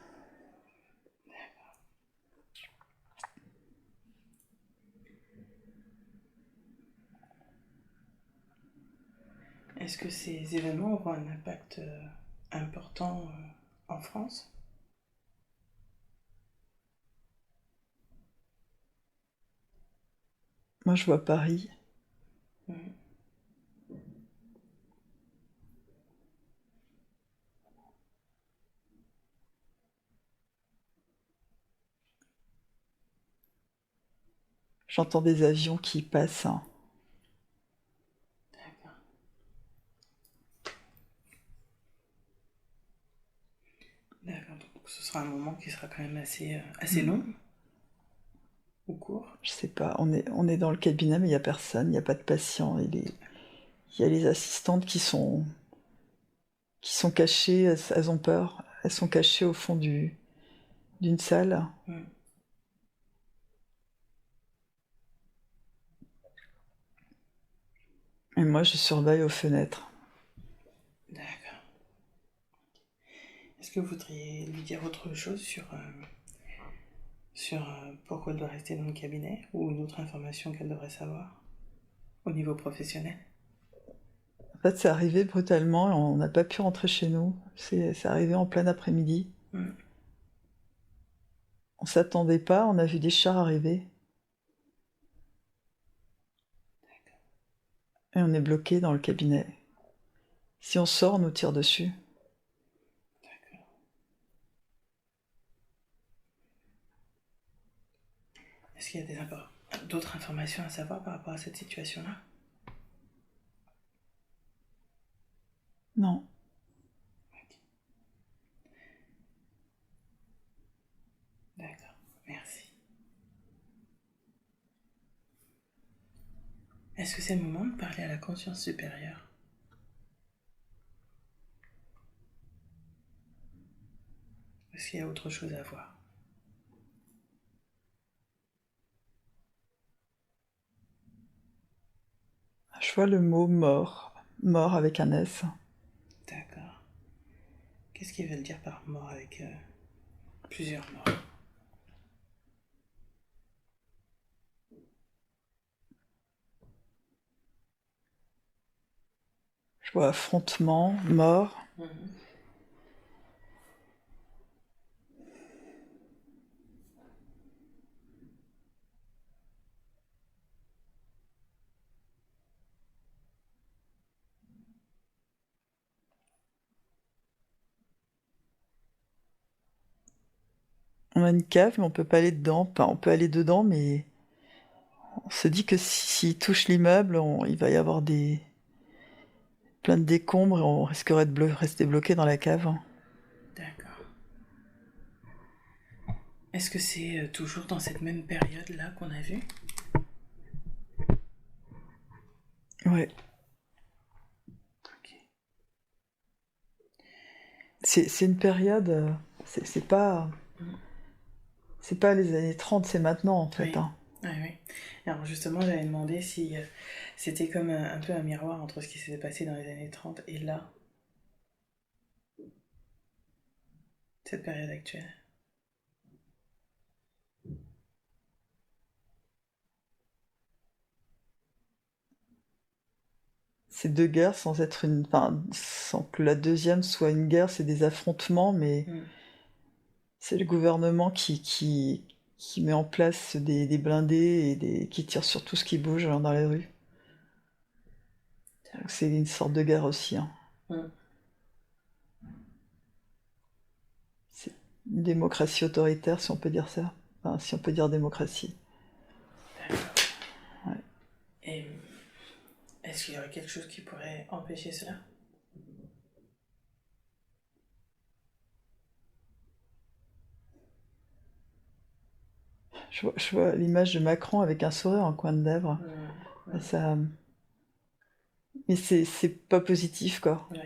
Est-ce que ces événements auront un impact important en France? Moi, je vois Paris. Mhm. J'entends des avions qui passent. D'accord. D'accord, donc ce sera un moment qui sera quand même assez long ou court. Je sais pas, on est dans le cabinet, mais il n'y a personne, il n'y a pas de patient. Il y a les assistantes qui sont cachées, elles ont peur. Elles sont cachées au fond d'une salle. Mhm. Et moi, je surveille aux fenêtres. D'accord. Est-ce que vous voudriez lui dire autre chose sur pourquoi elle doit rester dans le cabinet ou une autre information qu'elle devrait savoir au niveau professionnel? En fait, c'est arrivé brutalement, on n'a pas pu rentrer chez nous. C'est arrivé en plein après-midi. Mhm. On s'attendait pas, on a vu des chars arriver. Et on est bloqué dans le cabinet. Si on sort, on nous tire dessus. D'accord. Est-ce qu'il y a d'autres informations à savoir par rapport à cette situation-là? Non. D'accord, merci. Est-ce que c'est le moment de parler à la conscience supérieure? Est-ce qu'il y a autre chose à voir? Je vois le mot mort. Mort avec un S. D'accord. Qu'est-ce qu'ils veulent dire par mort avec plusieurs morts? Je vois affrontement, mort. On a une cave, mais on peut pas aller dedans. Enfin, on peut aller dedans, mais on se dit que s'il touche l'immeuble, il va y avoir plein de décombres et on risquerait de rester bloqué dans la cave. D'accord. Est-ce que c'est toujours dans cette même période-là qu'on a vu? Ouais. Ok. C'est une période. C'est pas. C'est pas les années 30, c'est maintenant en fait. Oui. Hein. Ah oui. Alors justement, j'avais demandé si c'était comme un peu un miroir entre ce qui s'était passé dans les années 30 et là, cette période actuelle. Ces deux guerres sans être une. Enfin, sans que la deuxième soit une guerre, c'est des affrontements, mais c'est le gouvernement qui met en place des blindés et qui tire sur tout ce qui bouge dans les rues. Donc c'est une sorte de guerre aussi. Hein. C'est une démocratie autoritaire, si on peut dire ça. Enfin, si on peut dire démocratie. D'accord. Ouais. Et est-ce qu'il y aurait quelque chose qui pourrait empêcher cela? Je vois l'image de Macron avec un sourire en coin de lèvres. Ça... Mais c'est pas positif, quoi. Oui.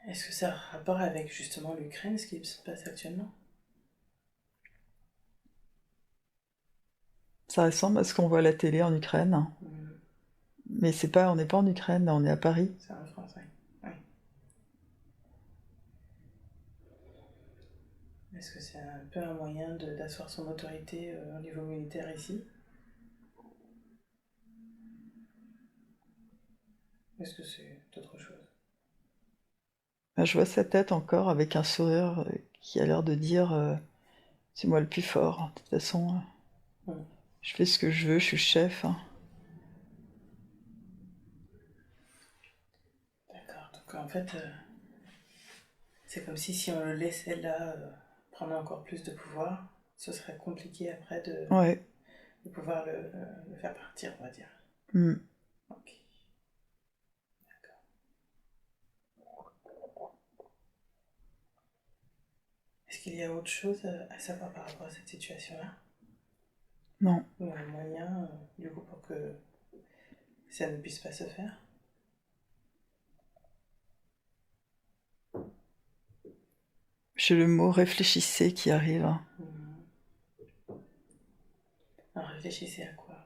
Est-ce que ça a un rapport avec justement l'Ukraine, ce qui se passe actuellement? Ça ressemble à ce qu'on voit à la télé en Ukraine. Mais c'est pas, on n'est pas en Ukraine, on est à Paris. C'est en France, oui. Oui. Est-ce que c'est un peu un moyen d'asseoir son autorité au niveau militaire ici? Est-ce que c'est autre chose? Je vois sa tête encore avec un sourire qui a l'air de dire c'est moi le plus fort. De toute façon, je fais ce que je veux, je suis chef. Hein. D'accord, donc en fait, c'est comme si on le laissait là prendre encore plus de pouvoir, ce serait compliqué après de pouvoir le faire partir, on va dire. Ok. D'accord. Est-ce qu'il y a autre chose à savoir par rapport à cette situation-là? Non. Ou un moyen, du coup, pour que ça ne puisse pas se faire? J'ai le mot réfléchissez qui arrive. Alors réfléchissez à quoi?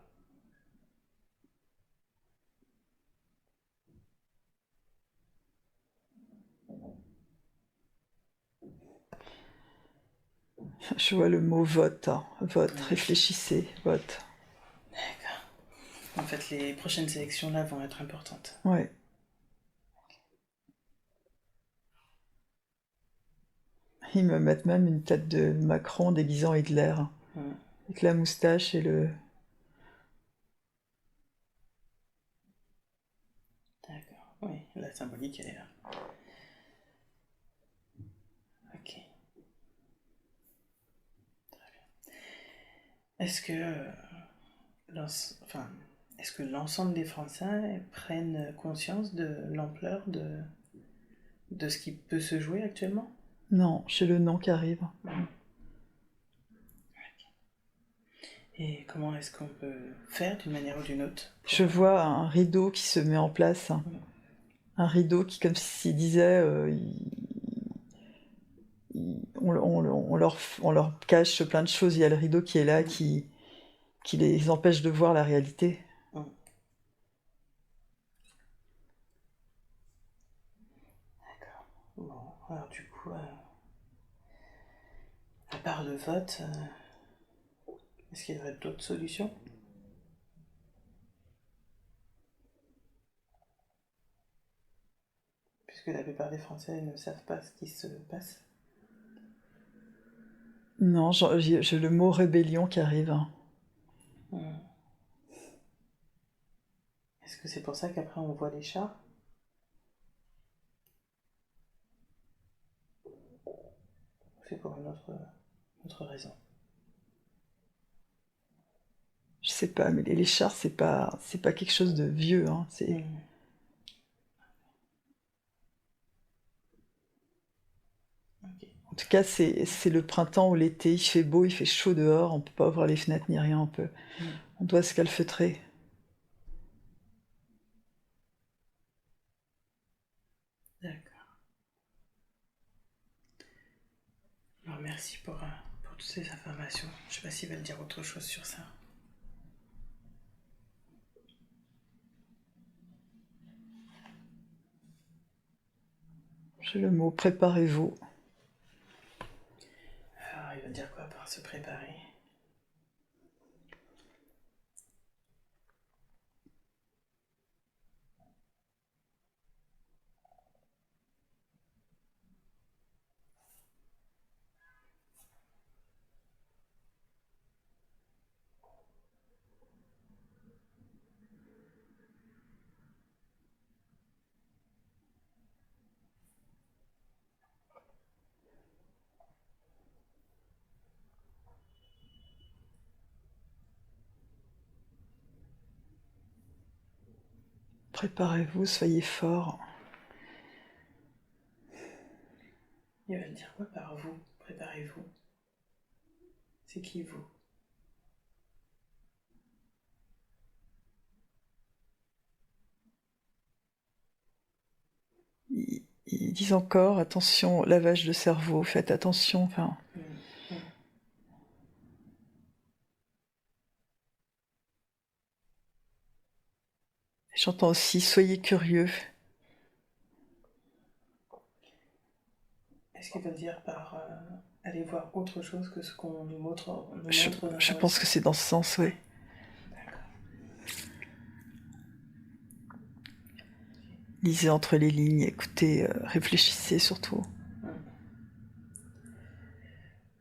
Je vois le mot vote. Hein. Vote, réfléchissez, vote. D'accord. En fait, les prochaines élections là vont être importantes. Ouais. Ils me mettent même une tête de Macron déguisant Hitler. Avec la moustache et le... D'accord, oui, la symbolique elle est là. Ok. Très bien. Est-ce que, enfin, est-ce que l'ensemble des Français prennent conscience de l'ampleur de ce qui peut se jouer actuellement? Non, j'ai le non qui arrive. Et comment est-ce qu'on peut faire d'une manière ou d'une autre Je vois un rideau qui se met en place. Un rideau qui, comme s'il disait, on leur cache plein de choses. Il y a le rideau qui est là, qui les empêche de voir la réalité. D'accord. Bon, alors du coup, à part le vote, est-ce qu'il y aurait d'autres solutions? Puisque la plupart des Français ne savent pas ce qui se passe. Non, j'ai le mot rébellion qui arrive. Est-ce que c'est pour ça qu'après on voit les chars? C'est pour une autre raison. Je sais pas, mais les chars, c'est pas quelque chose de vieux. Hein. Ok. En tout cas, c'est le printemps ou l'été. Il fait beau, il fait chaud dehors. On peut pas ouvrir les fenêtres ni rien. On doit se calfeutrer. D'accord. Alors merci pour toutes ces informations. Je sais pas s'ils veulent dire autre chose sur ça. J'ai le mot préparez-vous. Alors il va dire quoi par se préparer? Préparez-vous, soyez forts. Il va dire quoi par vous? Préparez-vous. C'est qui vous? Ils disent encore, attention, lavage de cerveau, faites attention. Enfin, j'entends aussi, soyez curieux. Est-ce qu'ils veulent dire par aller voir autre chose que ce qu'on nous montre Je pense que c'est dans ce sens, oui. D'accord. Lisez entre les lignes, écoutez, réfléchissez surtout.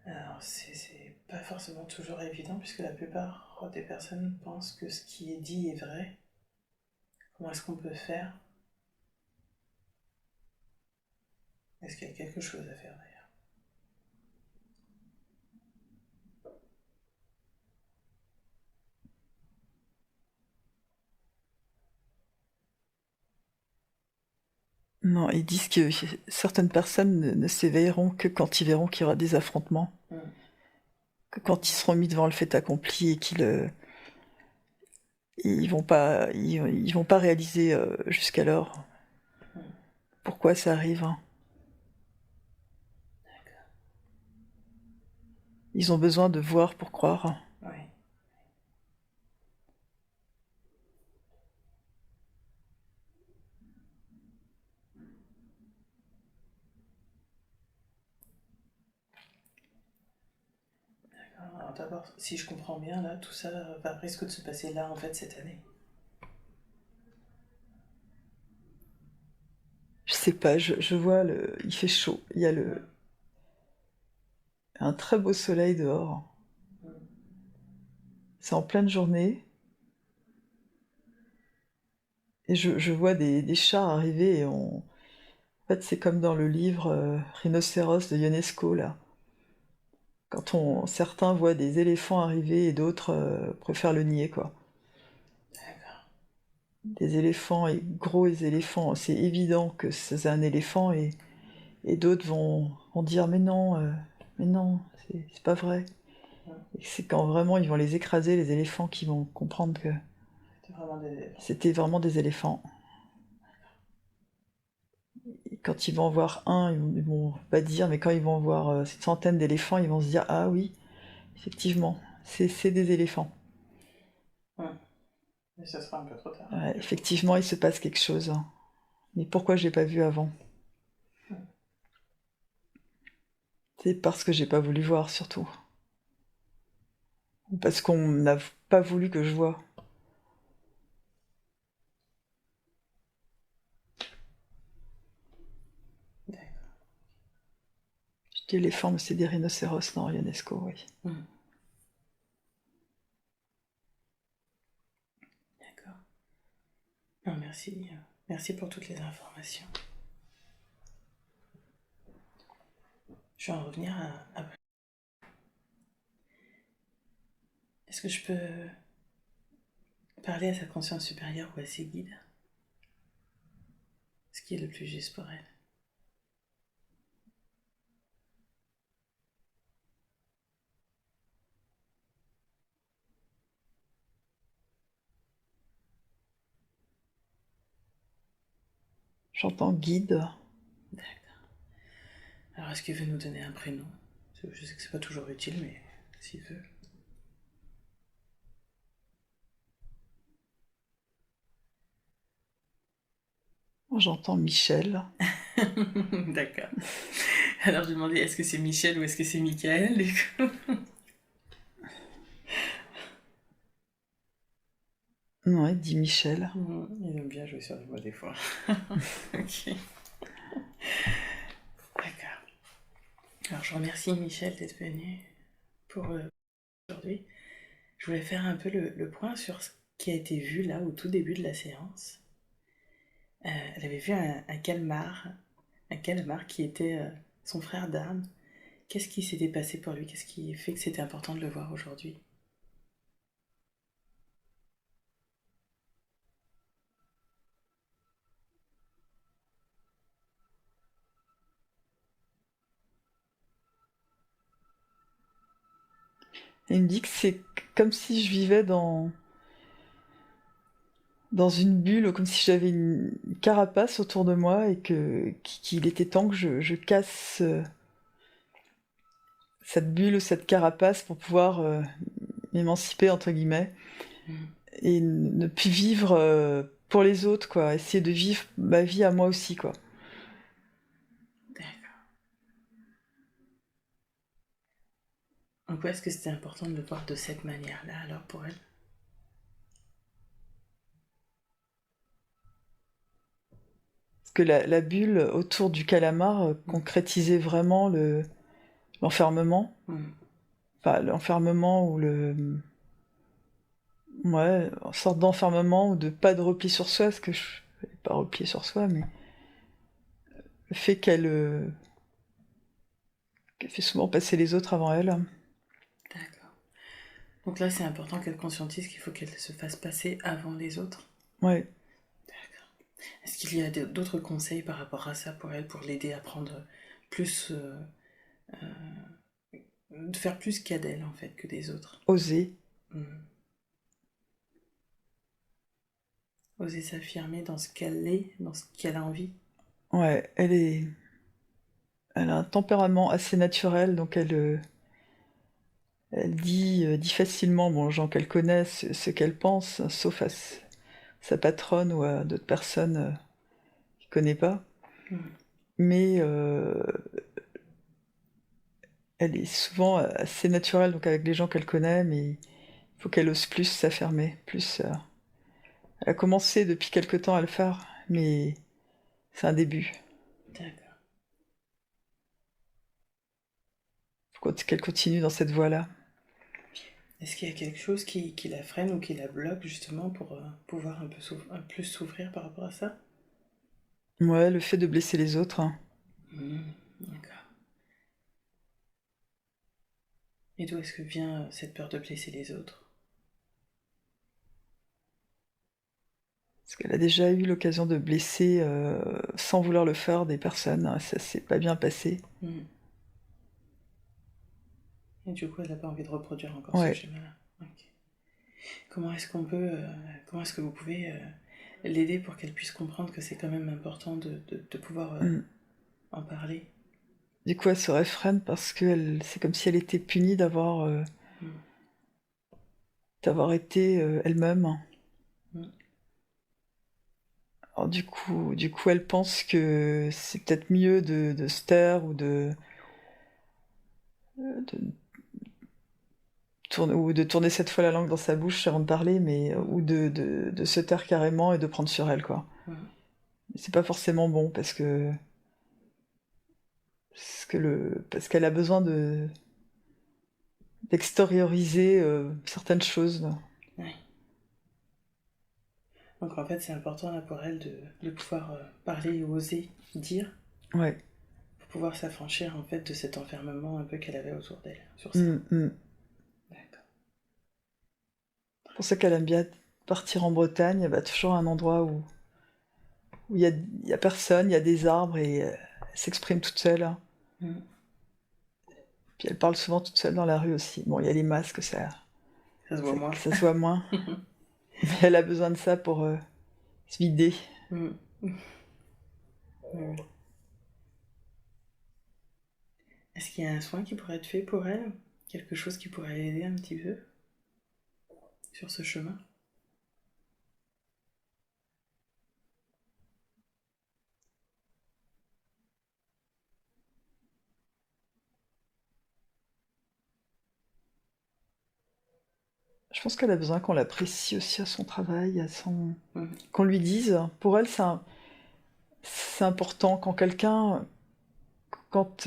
Alors c'est pas forcément toujours évident puisque la plupart des personnes pensent que ce qui est dit est vrai. Comment est-ce qu'on peut faire? Est-ce qu'il y a quelque chose à faire d'ailleurs? Non, ils disent que certaines personnes ne s'éveilleront que quand ils verront qu'il y aura des affrontements. Que quand ils seront mis devant le fait accompli et ils vont pas réaliser jusqu'alors pourquoi ça arrive. Hein. Ils ont besoin de voir pour croire. Oui. D'accord. Alors d'abord, si je comprends bien, là, tout ça risque de se passer là, en fait, cette année. Je sais pas, je vois il fait chaud. Il y a un très beau soleil dehors. C'est en pleine journée. Et je vois des chars arriver en fait, c'est comme dans le livre Rhinocéros de Ionesco, là. Certains voient des éléphants arriver et d'autres préfèrent le nier, quoi. D'accord. Des éléphants et gros éléphants, c'est évident que c'est un éléphant et d'autres vont dire mais non, c'est pas vrai. Ouais. Et c'est quand vraiment ils vont les écraser, les éléphants, qui vont comprendre que C'était vraiment des éléphants. c'était vraiment des éléphants. Et quand ils vont en voir un, ils vont pas dire, mais quand ils vont voir une centaine d'éléphants, ils vont se dire ah oui, effectivement, c'est des éléphants. Ouais. Mais ça sera un peu trop tard. Ouais, effectivement, il se passe quelque chose, hein. Mais pourquoi je l'ai pas vu avant? C'est parce que j'ai pas voulu voir, surtout. Ou parce qu'on n'a pas voulu que je voie. D'accord. Je dis éléphant, mais c'est des rhinocéros, non, Ionesco, oui. D'accord. Non, merci. Merci pour toutes les informations. Je vais en revenir à... Est-ce que je peux parler à sa conscience supérieure ou à ses guides? Ce qui est le plus juste pour elle. J'entends guide. D'accord. Alors, est-ce qu'il veut nous donner un prénom? Je sais que c'est pas toujours utile, mais s'il veut. J'entends Michel. D'accord. Alors, je lui demandais est-ce que c'est Michel ou est-ce que c'est Michael, du coup? Non, il dit Michel. Il aime bien jouer sur les mots des fois. Ok. D'accord. Alors, je remercie Michel d'être venu pour aujourd'hui. Je voulais faire un peu le point sur ce qui a été vu là au tout début de la séance. Elle avait vu un calmar qui était son frère d'armes. Qu'est-ce qui s'était passé pour lui? Qu'est-ce qui fait que c'était important de le voir aujourd'hui? Et il me dit que c'est comme si je vivais dans une bulle, comme si j'avais une carapace autour de moi et qu'il était temps que je casse cette bulle ou cette carapace pour pouvoir m'émanciper, entre guillemets, et ne plus vivre pour les autres, quoi. Essayer de vivre ma vie à moi aussi, quoi. D'accord. Pourquoi est-ce que c'était important de le voir de cette manière-là alors pour elle? Parce que la bulle autour du calamar concrétisait vraiment l'enfermement. Enfin, l'enfermement ou ouais, en sorte d'enfermement ou de pas de repli sur soi, parce que je n'ai pas replié sur soi, mais le fait qu'elle fait souvent passer les autres avant elle. D'accord. Donc là, c'est important qu'elle conscientise qu'il faut qu'elle se fasse passer avant les autres. Ouais. D'accord. Est-ce qu'il y a d'autres conseils par rapport à ça pour elle, pour l'aider à prendre plus... de faire plus qu'à d'elle, en fait, que des autres? Oser. Oser s'affirmer dans ce qu'elle est, dans ce qu'elle a envie. Ouais, elle a un tempérament assez naturel, donc elle dit facilement, bon, aux gens qu'elle connaît, ce qu'elle pense, sauf à sa patronne ou à d'autres personnes qu'elle ne connaît pas. Mais elle est souvent assez naturelle, donc avec les gens qu'elle connaît, mais il faut qu'elle ose plus s'affirmer, plus. Elle a commencé depuis quelque temps à le faire, mais c'est un début. D'accord. Faut qu'elle continue dans cette voie-là. Est-ce qu'il y a quelque chose qui la freine ou qui la bloque justement pour pouvoir un plus s'ouvrir par rapport à ça? Ouais, le fait de blesser les autres, hein. D'accord. Et d'où est-ce que vient cette peur de blesser les autres? Parce qu'elle a déjà eu l'occasion de blesser, sans vouloir le faire, des personnes, ça s'est pas bien passé. Mm. Et du coup, elle n'a pas envie de reproduire encore ce Ouais. schéma-là. Ok. Comment est-ce qu'on peut, comment est-ce que vous pouvez l'aider pour qu'elle puisse comprendre que c'est quand même important de pouvoir Mmh. en parler? Du coup, elle se réfrène parce que c'est comme si elle était punie Mm. d'avoir été, elle-même. Mm. Alors du coup, elle pense que c'est peut-être mieux de se taire ou de tourner cette fois la langue dans sa bouche avant de parler, mais ou de se taire carrément et de prendre sur elle, quoi. Mm. Mais c'est pas forcément bon parce qu'elle a besoin d'extérioriser, certaines choses. Ouais. Donc en fait, c'est important là, pour elle de pouvoir parler et oser dire Ouais. pour pouvoir s'affranchir en fait de cet enfermement un peu qu'elle avait autour d'elle sur ça. Mmh mh. D'accord. C'est pour ça qu'elle aime bien partir en Bretagne, elle va toujours à un endroit où il y a personne, il y a des arbres et elle s'exprime toute seule. Mm. Puis elle parle souvent toute seule dans la rue aussi. Bon, il y a les masques, Ça se voit moins. ça se voit moins, mais elle a besoin de ça pour, se vider. Mm. Mm. Est-ce qu'il y a un soin qui pourrait être fait pour elle? Quelque chose qui pourrait l'aider un petit peu sur ce chemin? Je pense qu'elle a besoin qu'on l'apprécie aussi à son travail, Mm. qu'on lui dise. Pour elle, c'est important quand,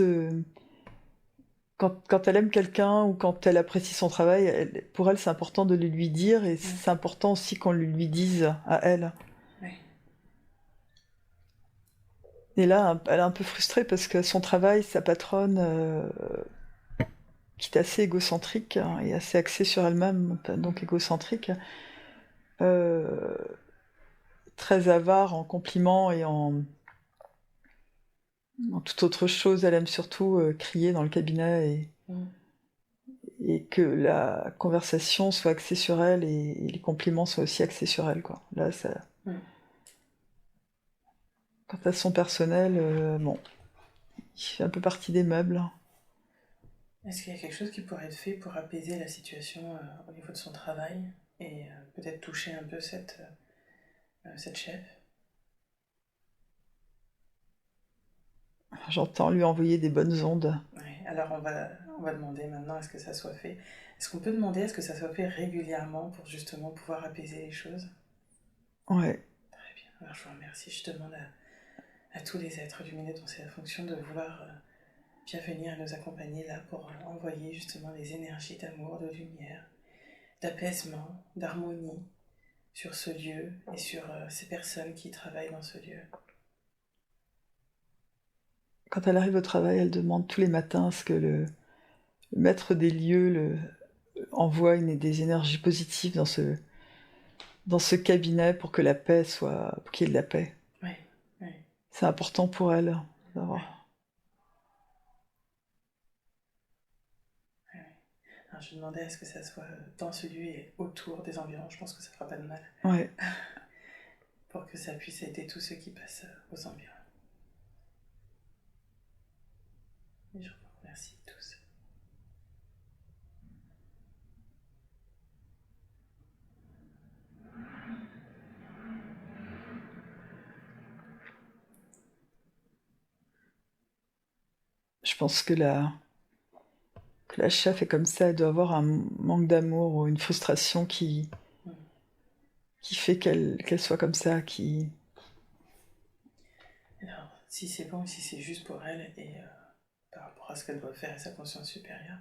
heu, quand elle aime quelqu'un ou quand elle apprécie son travail, pour elle, c'est important de le lui dire et Ouais. c'est important aussi qu'on le lui dise à elle. Ouais. Et là, elle est un peu frustrée parce que son travail, sa patronne, qui est assez égocentrique, hein, et assez axée sur elle-même, donc égocentrique, heu, très avare en compliments et en toute autre chose. Elle aime surtout, crier dans le cabinet Mm. et que la conversation soit axée sur elle et les compliments soient aussi axés sur elle, quoi. Là, ça Mm. quant à son personnel, bon, il fait un peu partie des meubles. Est-ce qu'il y a quelque chose qui pourrait être fait pour apaiser la situation au niveau de son travail et peut-être toucher un peu cette chef? J'entends lui envoyer des bonnes ondes. Ouais. Alors on va demander maintenant à ce que ça soit fait. Est-ce qu'on peut demander à ce que ça soit fait régulièrement pour justement pouvoir apaiser les choses? Ouais. Très bien. Alors je vous remercie. Je demande à tous les êtres lumineux dont c'est la fonction de vouloir bien venir nous accompagner là pour envoyer justement les énergies d'amour, de lumière, d'apaisement, d'harmonie sur ce lieu et sur ces personnes qui travaillent dans ce lieu. Quand elle arrive au travail, elle demande tous les matins à ce que le maître des lieux envoie des énergies positives dans ce cabinet pour que pour qu'il y ait de la paix. Oui, oui, C'est important pour elle oui. d'avoir. Oui. Alors je demandais à ce que ça soit dans ce lieu et autour des environs. Je pense que ça fera pas de mal Ouais. pour que ça puisse aider tous ceux qui passent aux environs. Et je vous remercie tous. Je pense que la chef est comme ça, elle doit avoir un manque d'amour ou une frustration Mm. qui fait qu'elle soit comme ça, qui... Alors, si c'est bon, si c'est juste pour elle et par rapport à ce qu'elle doit faire et sa conscience supérieure,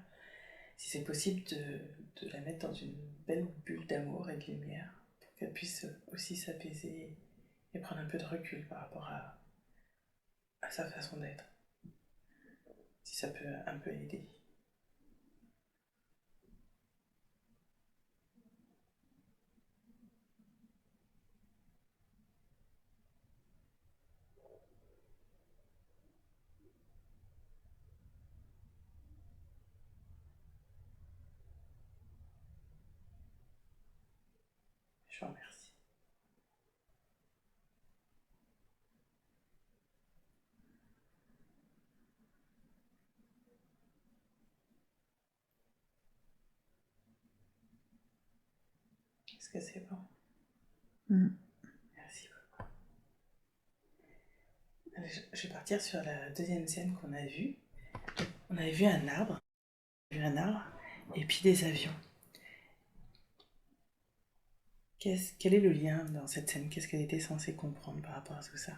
si c'est possible de la mettre dans une belle bulle d'amour et de lumière pour qu'elle puisse aussi s'apaiser et prendre un peu de recul par rapport à sa façon d'être, si ça peut un peu aider. Je vous remercie. Est-ce que c'est bon? Merci beaucoup. Je vais partir sur la deuxième scène qu'on a vue. On avait vu un arbre, et puis des avions. Quel est le lien dans cette scène? Qu'est-ce qu'elle était censée comprendre par rapport à tout ça?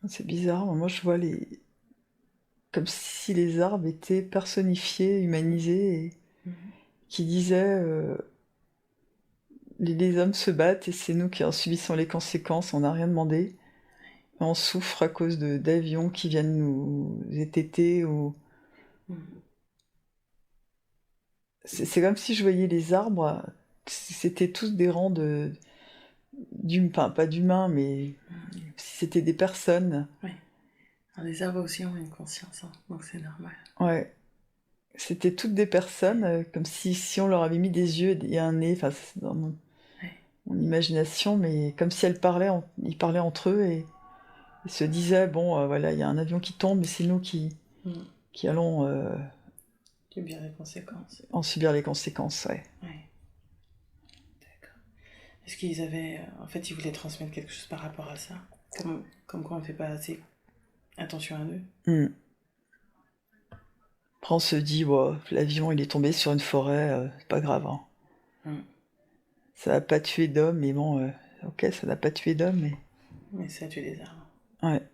C'est bizarre, moi je vois les... comme si les arbres étaient personnifiés, humanisés, et qui disaient les hommes se battent et c'est nous qui en subissons les conséquences, on n'a rien demandé. On souffre à cause d'avions qui viennent nous étêter ou... C'est comme si je voyais les arbres, c'était tous des rangs pas d'humains, mais si c'était des personnes. Oui. Alors, les arbres aussi ont une conscience, hein, donc c'est normal. Ouais. C'était toutes des personnes, comme si on leur avait mis des yeux et un nez, enfin c'est dans mon imagination, mais comme si ils parlaient entre eux et ils se disaient, bon voilà, il y a un avion qui tombe, mais c'est nous qui allons Subir les conséquences. en subir les conséquences, ouais. Ouais. D'accord. Est-ce qu'ils avaient... En fait, ils voulaient transmettre quelque chose par rapport à ça? Comme quoi on ne fait pas assez attention à eux? Après on se dit, ouais, l'avion il est tombé sur une forêt, c'est pas grave, hein. Ça n'a pas tué d'homme, mais bon, ok, ça n'a pas tué d'homme, mais... Mais ça a tué des arbres. Ouais.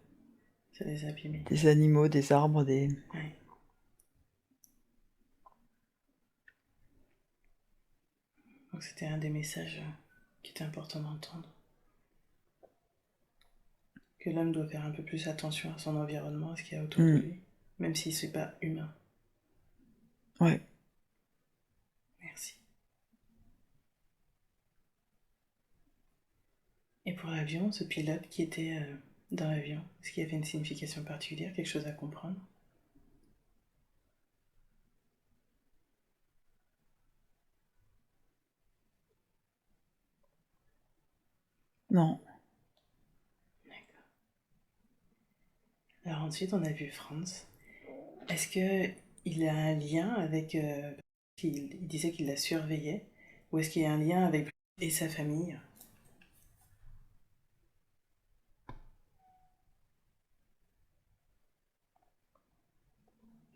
Ça les a abîmés. Des animaux, des arbres, des... Ouais. Donc c'était un des messages qui était important d'entendre. Que l'homme doit faire un peu plus attention à son environnement, à ce qu'il y a autour de lui, même si c'est pas humain. Ouais. Merci. Et pour l'avion, ce pilote qui était dans l'avion, est-ce qu'il y avait une signification particulière, quelque chose à comprendre? Non. D'accord. Alors ensuite, on a vu Franz. Est-ce qu'il a un lien avec... il disait qu'il la surveillait, ou est-ce qu'il y a un lien avec lui et sa famille?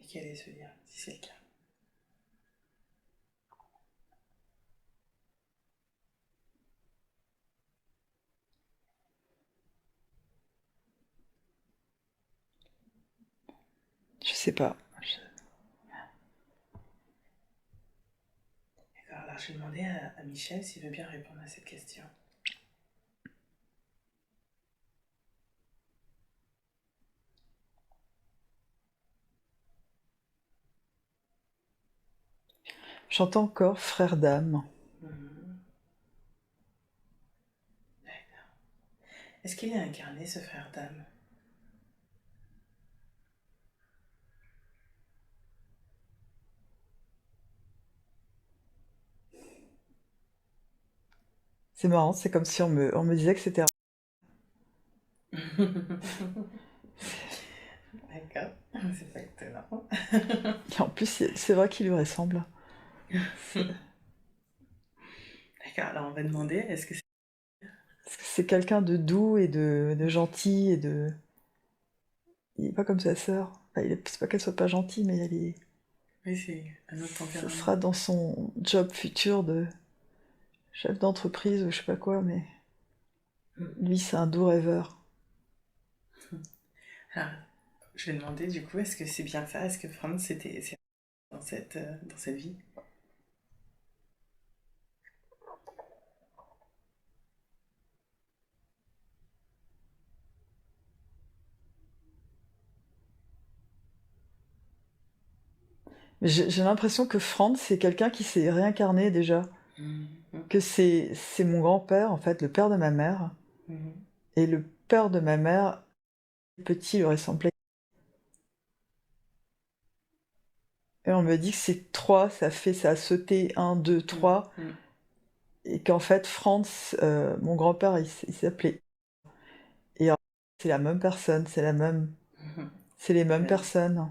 Et quel est ce lien, si c'est le cas? Je sais pas. D'accord, alors je vais demander à Michel s'il veut bien répondre à cette question. J'entends encore frère d'âme. D'accord. Est-ce qu'il a incarné ce frère d'âme? C'est marrant, c'est comme si on me disait que c'était... D'accord, c'est pas étonnant. Et en plus, c'est vrai qu'il lui ressemble. D'accord, alors on va demander, est-ce que Parce que c'est quelqu'un de doux et de gentil et de... Il est pas comme sa sœur. Enfin, c'est pas qu'elle soit pas gentille, mais elle est... oui, c'est un autre Ce tempérament. sera dans son job futur de chef d'entreprise ou je sais pas quoi, mais... Lui, c'est un doux rêveur. Alors, je vais demander du coup, est-ce que c'est bien ça? Est-ce que Franz c'est dans cette vie? Mais j'ai l'impression que Franz, c'est quelqu'un qui s'est réincarné déjà. Mhm. Que c'est mon grand-père, en fait, le père de ma mère. Mhm. Et le père de ma mère, petit, lui ressemblait. Et on me dit que c'est trois, ça a sauté un, deux, Mhm. trois. Mhm. Et qu'en fait, Franz, mon grand-père, il s'appelait. Et c'est la même personne, Mhm. c'est les mêmes Ouais. personnes.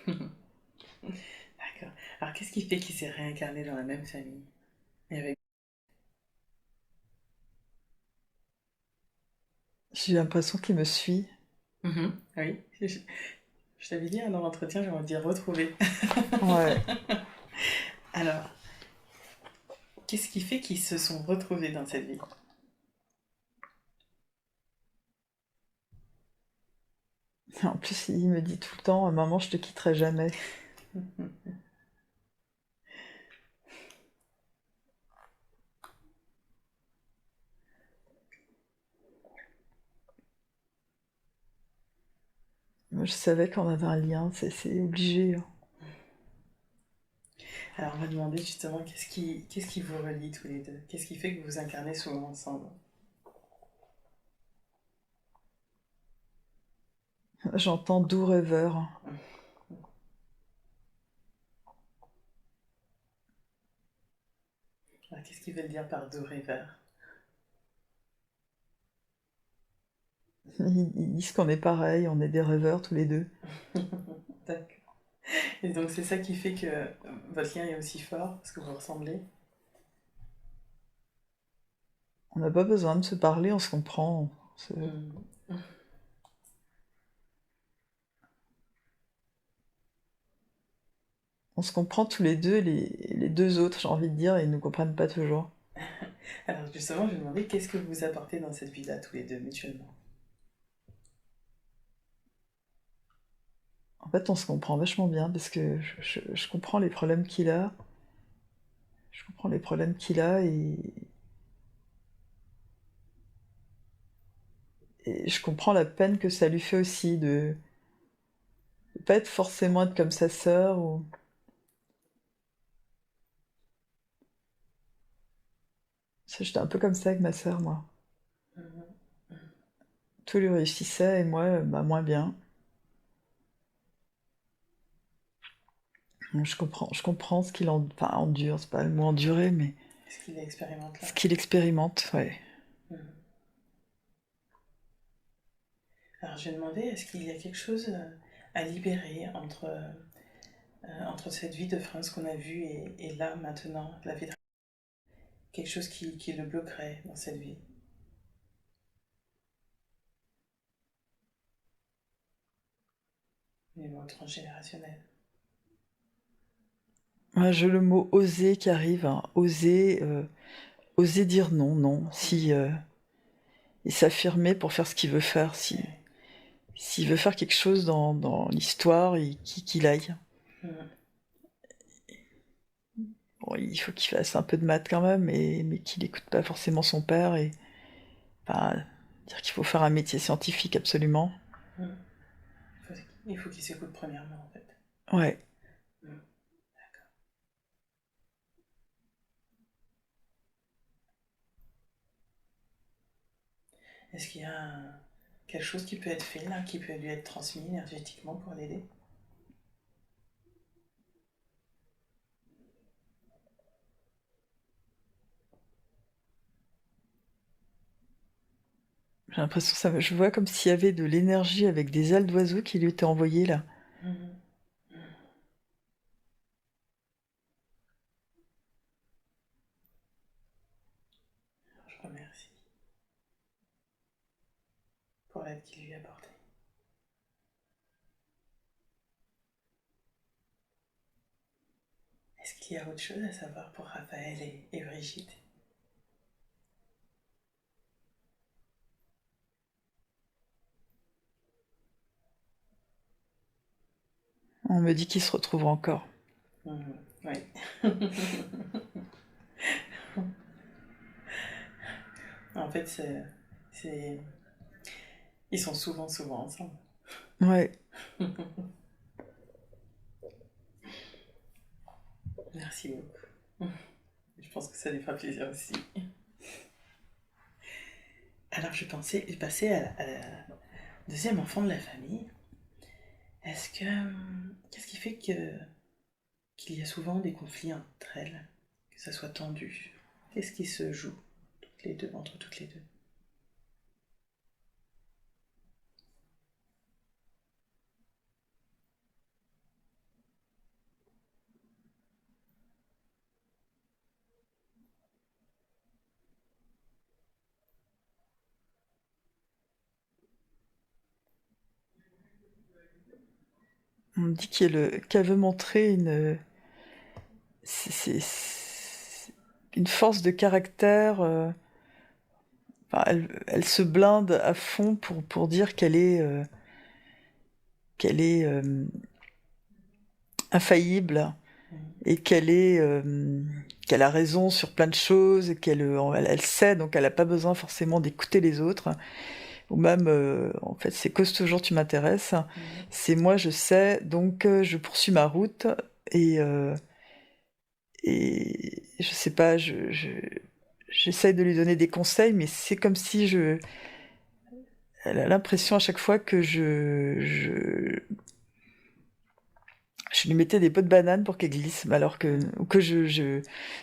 D'accord. Alors, qu'est-ce qui fait qu'il s'est réincarné dans la même famille? Et avec... J'ai l'impression qu'il me suit. Mhm. Oui, je t'avais dit dans l'entretien, j'aurais dit retrouver. Ouais. Alors, qu'est-ce qui fait qu'ils se sont retrouvés dans cette vie? En plus, il me dit tout le temps, maman, je te quitterai jamais. Moi, je savais qu'on avait un lien, c'est obligé, hein. Alors, on va demander justement qu'est-ce qui vous relie tous les deux? Qu'est-ce qui fait que vous incarnez souvent ensemble? J'entends doux rêveur. Alors, qu'est-ce qu'ils veulent dire par doux rêveur? Ils disent qu'on est pareil, on est des rêveurs tous les deux. D'accord. Et donc, c'est ça qui fait que votre lien est aussi fort, parce que vous ressemblez? On n'a pas besoin de se parler, on se comprend. Mhm. On se comprend tous les deux, les deux autres, j'ai envie de dire, et ils ne nous comprennent pas toujours. Alors, justement, je vais demander qu'est-ce que vous apportez dans cette vie-là, tous les deux, mutuellement? En fait, on se comprend vachement bien parce que je comprends les problèmes qu'il a. Je comprends les problèmes qu'il a et je comprends la peine que ça lui fait aussi de pas être forcément être comme sa sœur ou j'étais un peu comme ça avec ma sœur, moi. Mhm. Tout lui réussissait et moi, bah, moins bien. Donc, je comprends ce enfin, endure, c'est pas le mot endurer, mais Qu'est-ce qu'il expérimente ce là? qu'il expérimente, ouais. Mhm. Alors, je vais demander est-ce qu'il y a quelque chose à libérer entre cette vie de France qu'on a vue et là, maintenant, la vie de... Quelque chose qui le bloquerait dans cette vie? Au niveau transgénérationnel. Moi, j'ai le mot oser qui arrive, hein. Oser dire non, non. Si, Mhm. et s'affirmer pour faire ce qu'il veut faire. Ouais. S'il veut faire quelque chose dans l'histoire, qu'il aille. Mhm. Bon, il faut qu'il fasse un peu de maths quand même, mais qu'il écoute pas forcément son père et enfin, dire qu'il faut faire un métier scientifique absolument. Mhm. Il faut qu'il s'écoute premièrement, en fait. Ouais. Mhm. D'accord. Est-ce qu'il y a quelque chose qui peut être fait là, qui peut lui être transmis énergétiquement pour l'aider? J'ai l'impression je vois comme s'il y avait de l'énergie avec des ailes d'oiseau qui lui étaient envoyées là. Mhm. Je remercie pour l'aide qu'il lui a apportée. Est-ce qu'il y a autre chose à savoir pour Raphaël et Brigitte? On me dit qu'ils se retrouvent encore. Mhm. Oui. En fait, c'est... Ils sont souvent ensemble. Ouais. Merci beaucoup. Je pense que ça lui fera plaisir aussi. Alors je pensais passer à la deuxième enfant de la famille. Qu'est-ce qui fait qu'il y a souvent des conflits entre elles, que ça soit tendu? Qu'est-ce qui se joue entre toutes les deux? On dit qu'elle veut montrer une force de caractère. Enfin, elle se blinde à fond pour dire qu'elle est infaillible et qu'elle a raison sur plein de choses et elle sait, donc elle n'a pas besoin forcément d'écouter les autres. Ou même, en fait, c'est cause toujours tu m'intéresses. C'est moi, je sais, donc je poursuis ma route et, euh, et je sais pas, j'essaye de lui donner des conseils, mais c'est comme si elle a l'impression à chaque fois que je lui mettais des pots de banane pour qu'elle glisse, alors ou que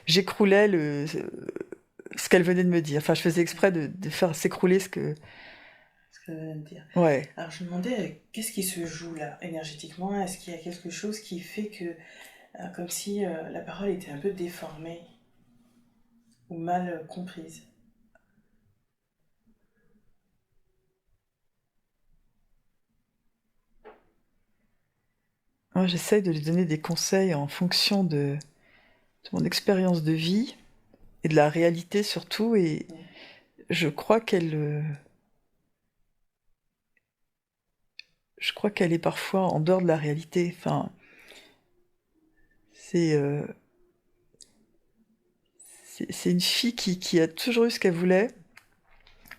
j'écroulais ce qu'elle venait de me dire. Enfin, je faisais exprès de faire s'écrouler Ce que je viens de dire. Ouais. Alors je me demandais, qu'est-ce qui se joue là, énergétiquement? Est-ce qu'il y a quelque chose qui fait que, comme si la parole était un peu déformée ou mal comprise? Moi, j'essaye de lui donner des conseils en fonction de mon expérience de vie et de la réalité surtout, et je crois je crois qu'elle est parfois en dehors de la réalité. Enfin, c'est euh, c'est une fille qui a toujours eu ce qu'elle voulait,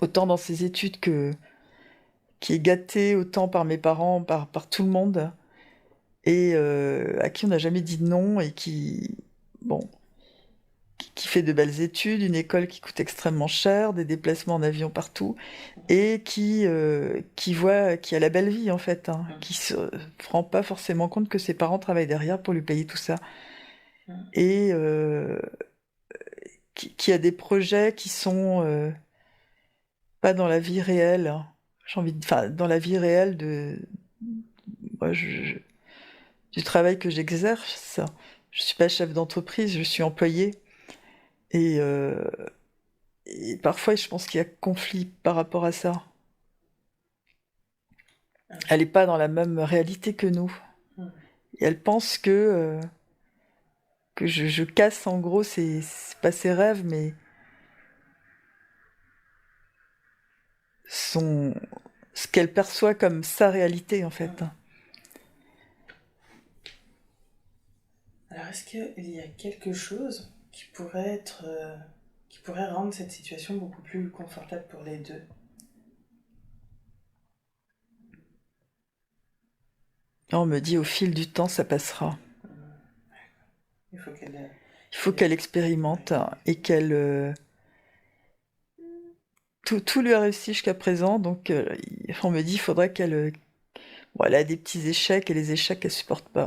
autant dans ses études qui est gâtée autant par mes parents, par tout le monde, et à qui on n'a jamais dit non, et bon, qui fait de belles études, une école qui coûte extrêmement cher, des déplacements en avion partout, et qui a la belle vie en fait, hein, qui se rend pas forcément compte que ses parents travaillent derrière pour lui payer tout ça, et qui a des projets qui sont pas dans la vie réelle. Enfin, dans la vie réelle moi, du travail que j'exerce. Je suis pas chef d'entreprise, je suis employée. Et, euh, et parfois, je pense qu'il y a conflit par rapport à ça. Elle n'est pas dans la même réalité que nous. Et elle pense que je casse en gros c'est pas ses rêves, mais son, ce qu'elle perçoit comme sa réalité en fait. Alors est-ce qu'il y a quelque chose qui pourrait rendre cette situation beaucoup plus confortable pour les deux? Et on me dit au fil du temps ça passera. Il faut Il faut qu'elle expérimente et qu'elle tout lui a réussi jusqu'à présent, donc on me dit il faudrait bon, elle a des petits échecs et les échecs elle supporte pas.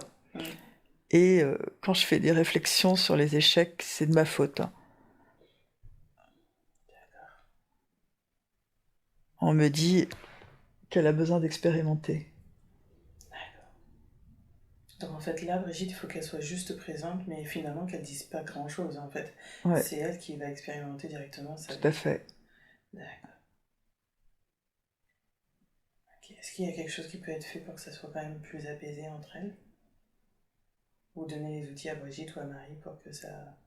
Et quand je fais des réflexions sur les échecs, c'est de ma faute. On me dit qu'elle a besoin d'expérimenter. Donc en fait là, Brigitte, il faut qu'elle soit juste présente, mais finalement qu'elle dise pas grand-chose en fait. Ouais, C'est elle qui va expérimenter directement sa tout à vie. fait. D'accord. Ok. Est-ce qu'il y a quelque chose qui peut être fait pour que ça soit quand même plus apaisé entre elles? Ou donner les outils à Brigitte ou à Marie pour que ça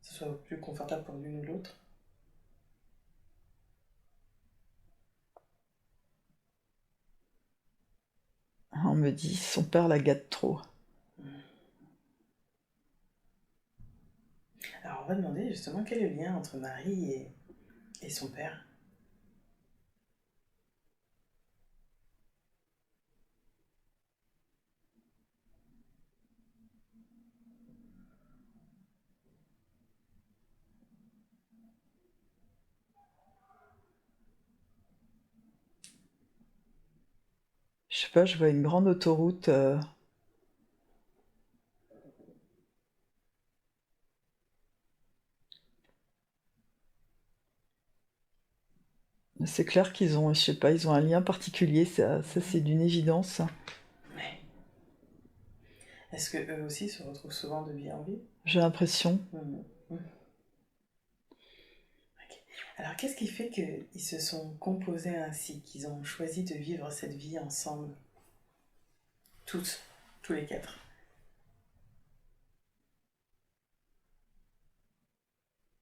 soit plus confortable pour l'une ou l'autre? On me dit son père la gâte trop. Alors on va demander justement quel est le lien entre Marie et son père. Je sais pas, je vois une grande autoroute. C'est clair qu'ils ont, je sais pas, ils ont un lien particulier, ça c'est d'une évidence. Ouais. Est-ce que eux aussi se retrouvent souvent de vie en vie? J'ai l'impression. Ok. Alors, qu'est-ce qui fait qu'ils se sont composés ainsi, qu'ils ont choisi de vivre cette vie ensemble, tous les quatre?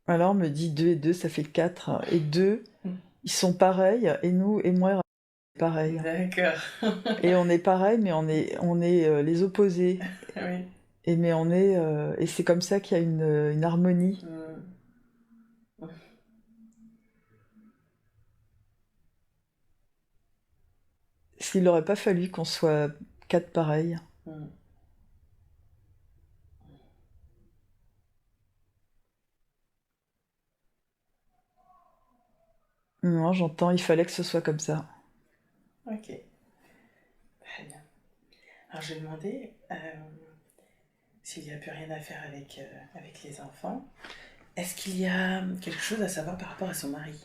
Alors on me dit 2 et 2, ça fait 4. Et 2, Mm. ils sont pareils, et nous et moi, pareil. D'accord. Et on est pareil, mais on est les opposés. Oui. Et c'est comme ça qu'il y a une harmonie. Mm. S'il n'aurait pas fallu qu'on soit 4 pareils. Mm. Non, j'entends, il fallait que ce soit comme ça. Ok, très bien. Alors, je vais demander s'il n'y a plus rien à faire avec les enfants. Est-ce qu'il y a quelque chose à savoir par rapport à son mari?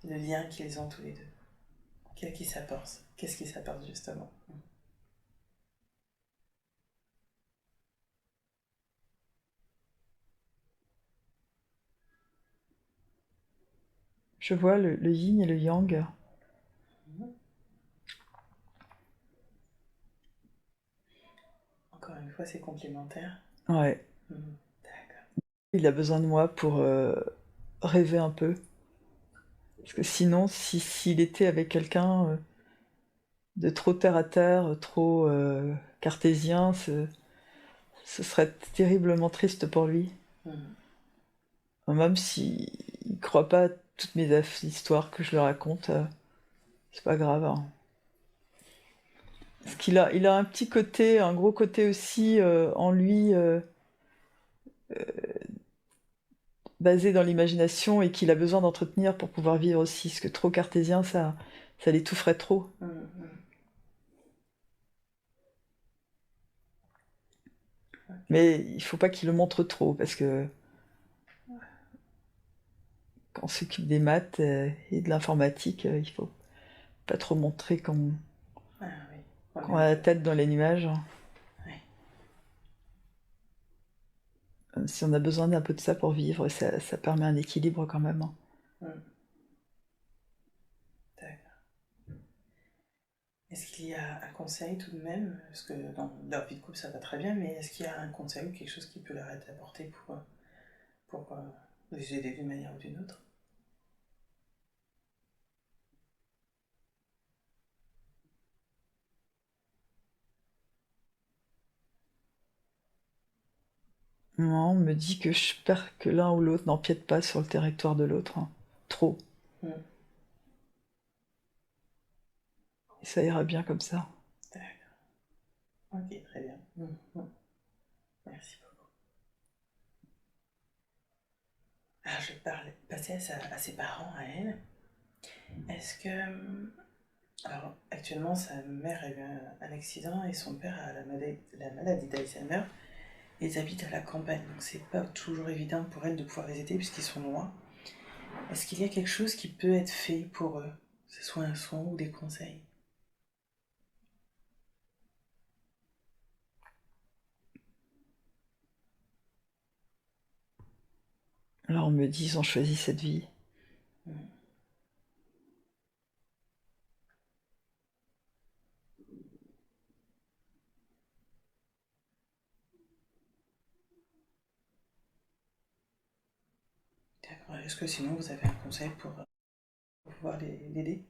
Le lien qu'ils ont tous les deux. Qu'est-ce qui s'apporte? Qu'est-ce qui s'apporte justement? Je vois le yin et le yang. Encore une fois, c'est complémentaire. Ouais. D'accord. Il a besoin de moi pour rêver un peu. Parce que sinon, s'il était avec quelqu'un de trop terre à terre, trop cartésien, ce serait terriblement triste pour lui. Même s'il ne croit pas à toutes mes histoires que je lui raconte, c'est pas grave, hein. Parce il a un petit côté, un gros côté aussi en lui, basé dans l'imagination et qu'il a besoin d'entretenir pour pouvoir vivre aussi. Parce que trop cartésien, ça l'étoufferait trop. Mais il faut pas qu'il le montre trop, parce que quand on s'occupe des maths et de l'informatique, il faut pas trop montrer Ah oui. qu'on a la tête dans les nuages. Oui. Si on a besoin d'un peu de ça pour vivre, ça permet un équilibre quand même. D'accord. Est-ce qu'il y a un conseil tout de même? Parce que dans leur vie de couple ça va très bien, mais est-ce qu'il y a un conseil ou quelque chose qui peut leur être apporté pour les aider d'une manière ou d'une autre? Moi, on me dit que j'espère que l'un ou l'autre n'empiète pas sur le territoire de l'autre, hein. Trop. Et ça ira bien comme ça. D'accord. Ok, très bien. Merci beaucoup. Alors, je vais passer à ses parents, à elle. Est-ce que... Alors, actuellement, sa mère a eu un accident et son père a la maladie d'Alzheimer. Ils habitent à la campagne, donc c'est pas toujours évident pour elle de pouvoir les aider puisqu'ils sont loin. Est-ce qu'il y a quelque chose qui peut être fait pour eux? Que ce soit un soin ou des conseils? Alors on me dit, ils ont choisi cette vie. D'accord. Est-ce que sinon vous avez un conseil pour pouvoir l'aider?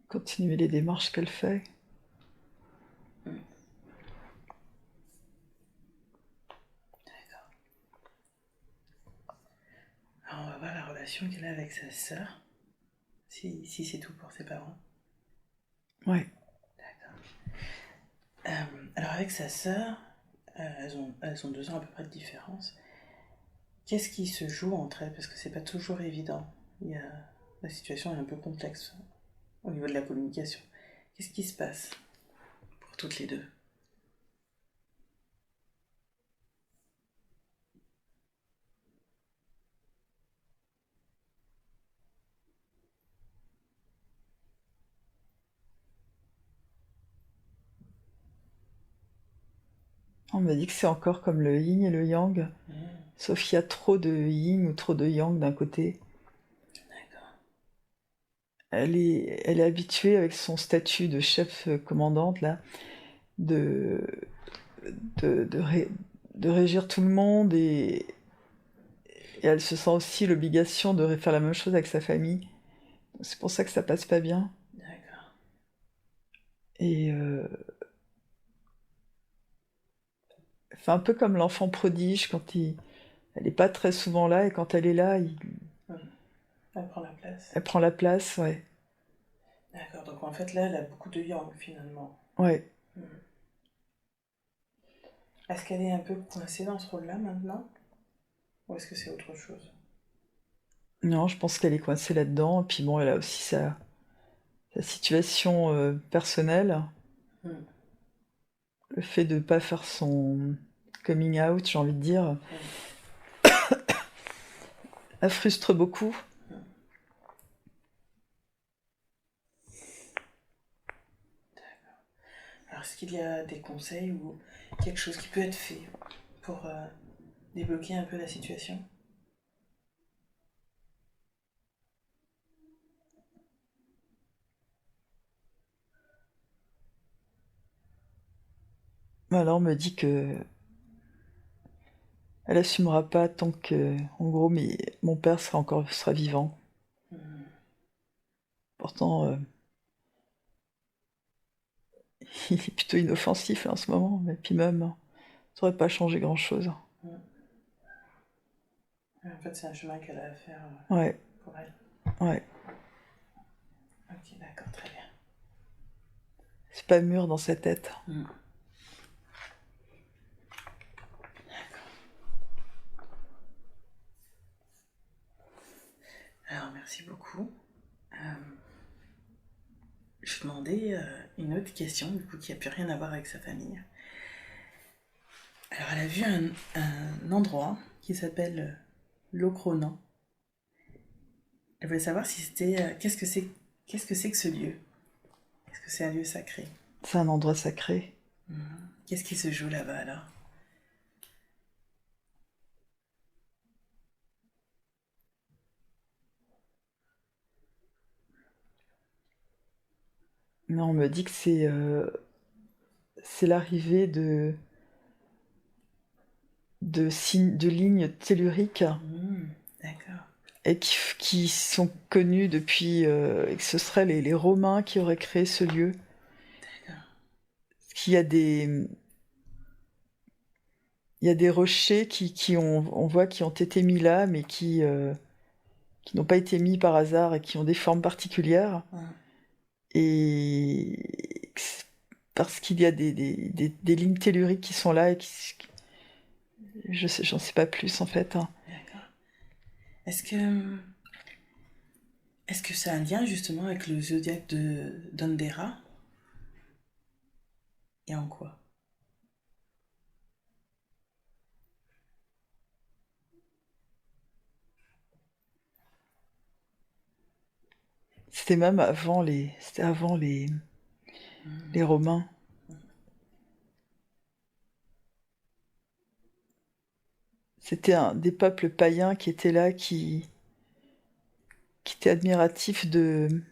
Continuer les démarches qu'elle fait. D'accord. Alors on va voir la relation qu'elle a avec sa sœur, si c'est tout pour ses parents. Ouais. D'accord. Alors avec sa sœur, elles ont 2 ans à peu près de différence. Qu'est-ce qui se joue entre elles? Parce que c'est pas toujours évident. La situation est un peu complexe au niveau de la communication. Qu'est-ce qui se passe pour toutes les deux? On m'a dit que c'est encore comme le yin et le yang, sauf qu'il y a trop de yin ou trop de yang d'un côté. D'accord. Elle est habituée avec son statut de chef commandante là, de, de régir tout le monde et elle se sent aussi l'obligation de faire la même chose avec sa famille. C'est pour ça que ça passe pas bien. D'accord. Et c'est un peu comme l'enfant prodige elle est pas très souvent là et quand elle est là, Elle prend la place. elle prend la place, ouais. D'accord, donc en fait là, elle a beaucoup de yang finalement. Ouais. Est-ce qu'elle est un peu coincée dans ce rôle-là maintenant? Ou est-ce que c'est autre chose? Non, je pense qu'elle est coincée là-dedans. Et puis bon, elle a aussi sa situation personnelle. Le fait de pas faire son coming out, j'ai envie de dire, la frustre beaucoup. Alors est-ce qu'il y a des conseils ou quelque chose qui peut être fait pour débloquer un peu la situation? Alors on me dit que elle assumera pas tant que, en gros, mon père sera vivant. Pourtant, il est plutôt inoffensif là, en ce moment. Mais puis même, ça aurait pas changé grand-chose. En fait, c'est un chemin qu'elle a à faire Ouais, pour elle. ouais. Ok, d'accord, très bien. C'est pas mûr dans sa tête. Alors, merci beaucoup. Je demandais une autre question, du coup, qui n'a plus rien à voir avec sa famille. Alors, elle a vu un endroit qui s'appelle Locronan. Elle voulait savoir si c'était... qu'est-ce que c'est que ce lieu? Est-ce que c'est un lieu sacré? C'est un endroit sacré. Qu'est-ce qui se joue là-bas, alors? Mais on me dit que c'est l'arrivée de lignes telluriques D'accord. et qui sont connues depuis, et que ce seraient les Romains qui auraient créé ce lieu. D'accord. Parce qu'il y a des rochers on voit qui ont été mis là, mais qui n'ont pas été mis par hasard et qui ont des formes particulières. Et parce qu'il y a des lignes telluriques qui sont là et j'en sais pas plus en fait. D'accord. Est-ce que ça a un lien justement avec le zodiaque d'Andera? Et en quoi? C'était avant les Romains. C'était des peuples païens qui étaient là, qui étaient admiratifs de.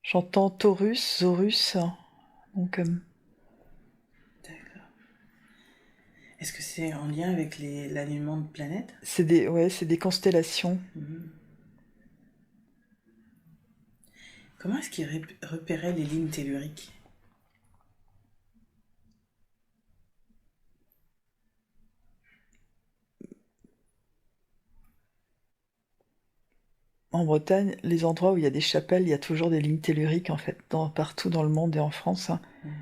J'entends Taurus, Zorus. Donc, D'accord. Est-ce que c'est en lien avec l'alignement de planètes? c'est des constellations. Comment est-ce qu'ils repéraient les lignes telluriques? On En Bretagne, les endroits où il y a des chapelles, il y a toujours des lignes telluriques, en fait, partout dans le monde et en France, hein. Mhm.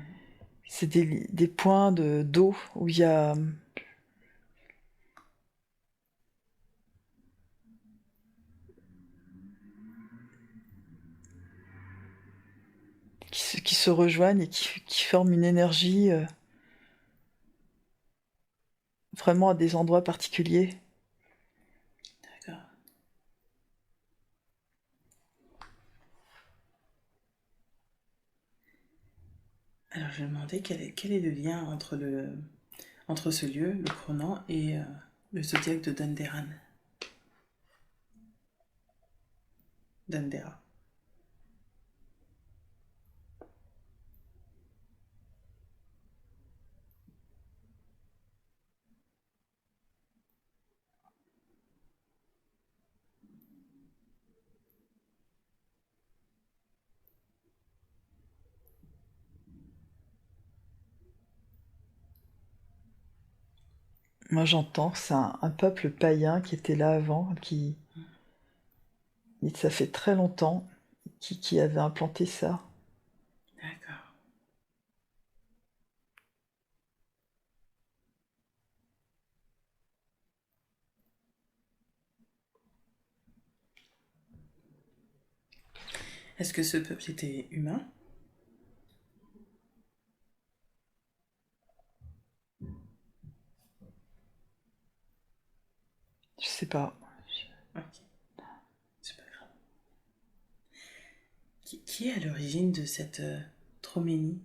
C'est des points d'eau où il y a qui se rejoignent et qui forment une énergie vraiment à des endroits particuliers. D'accord. Alors, je me demandais quel est le lien entre ce lieu, le Cronan, et le zodiaque de Dendera. Moi, j'entends, c'est un peuple païen qui était là avant, ça fait très longtemps, qui avait implanté ça. D'accord. Est-ce que ce peuple était humain? Je sais pas. Ok, c'est pas grave. Qui est à l'origine de cette troménie?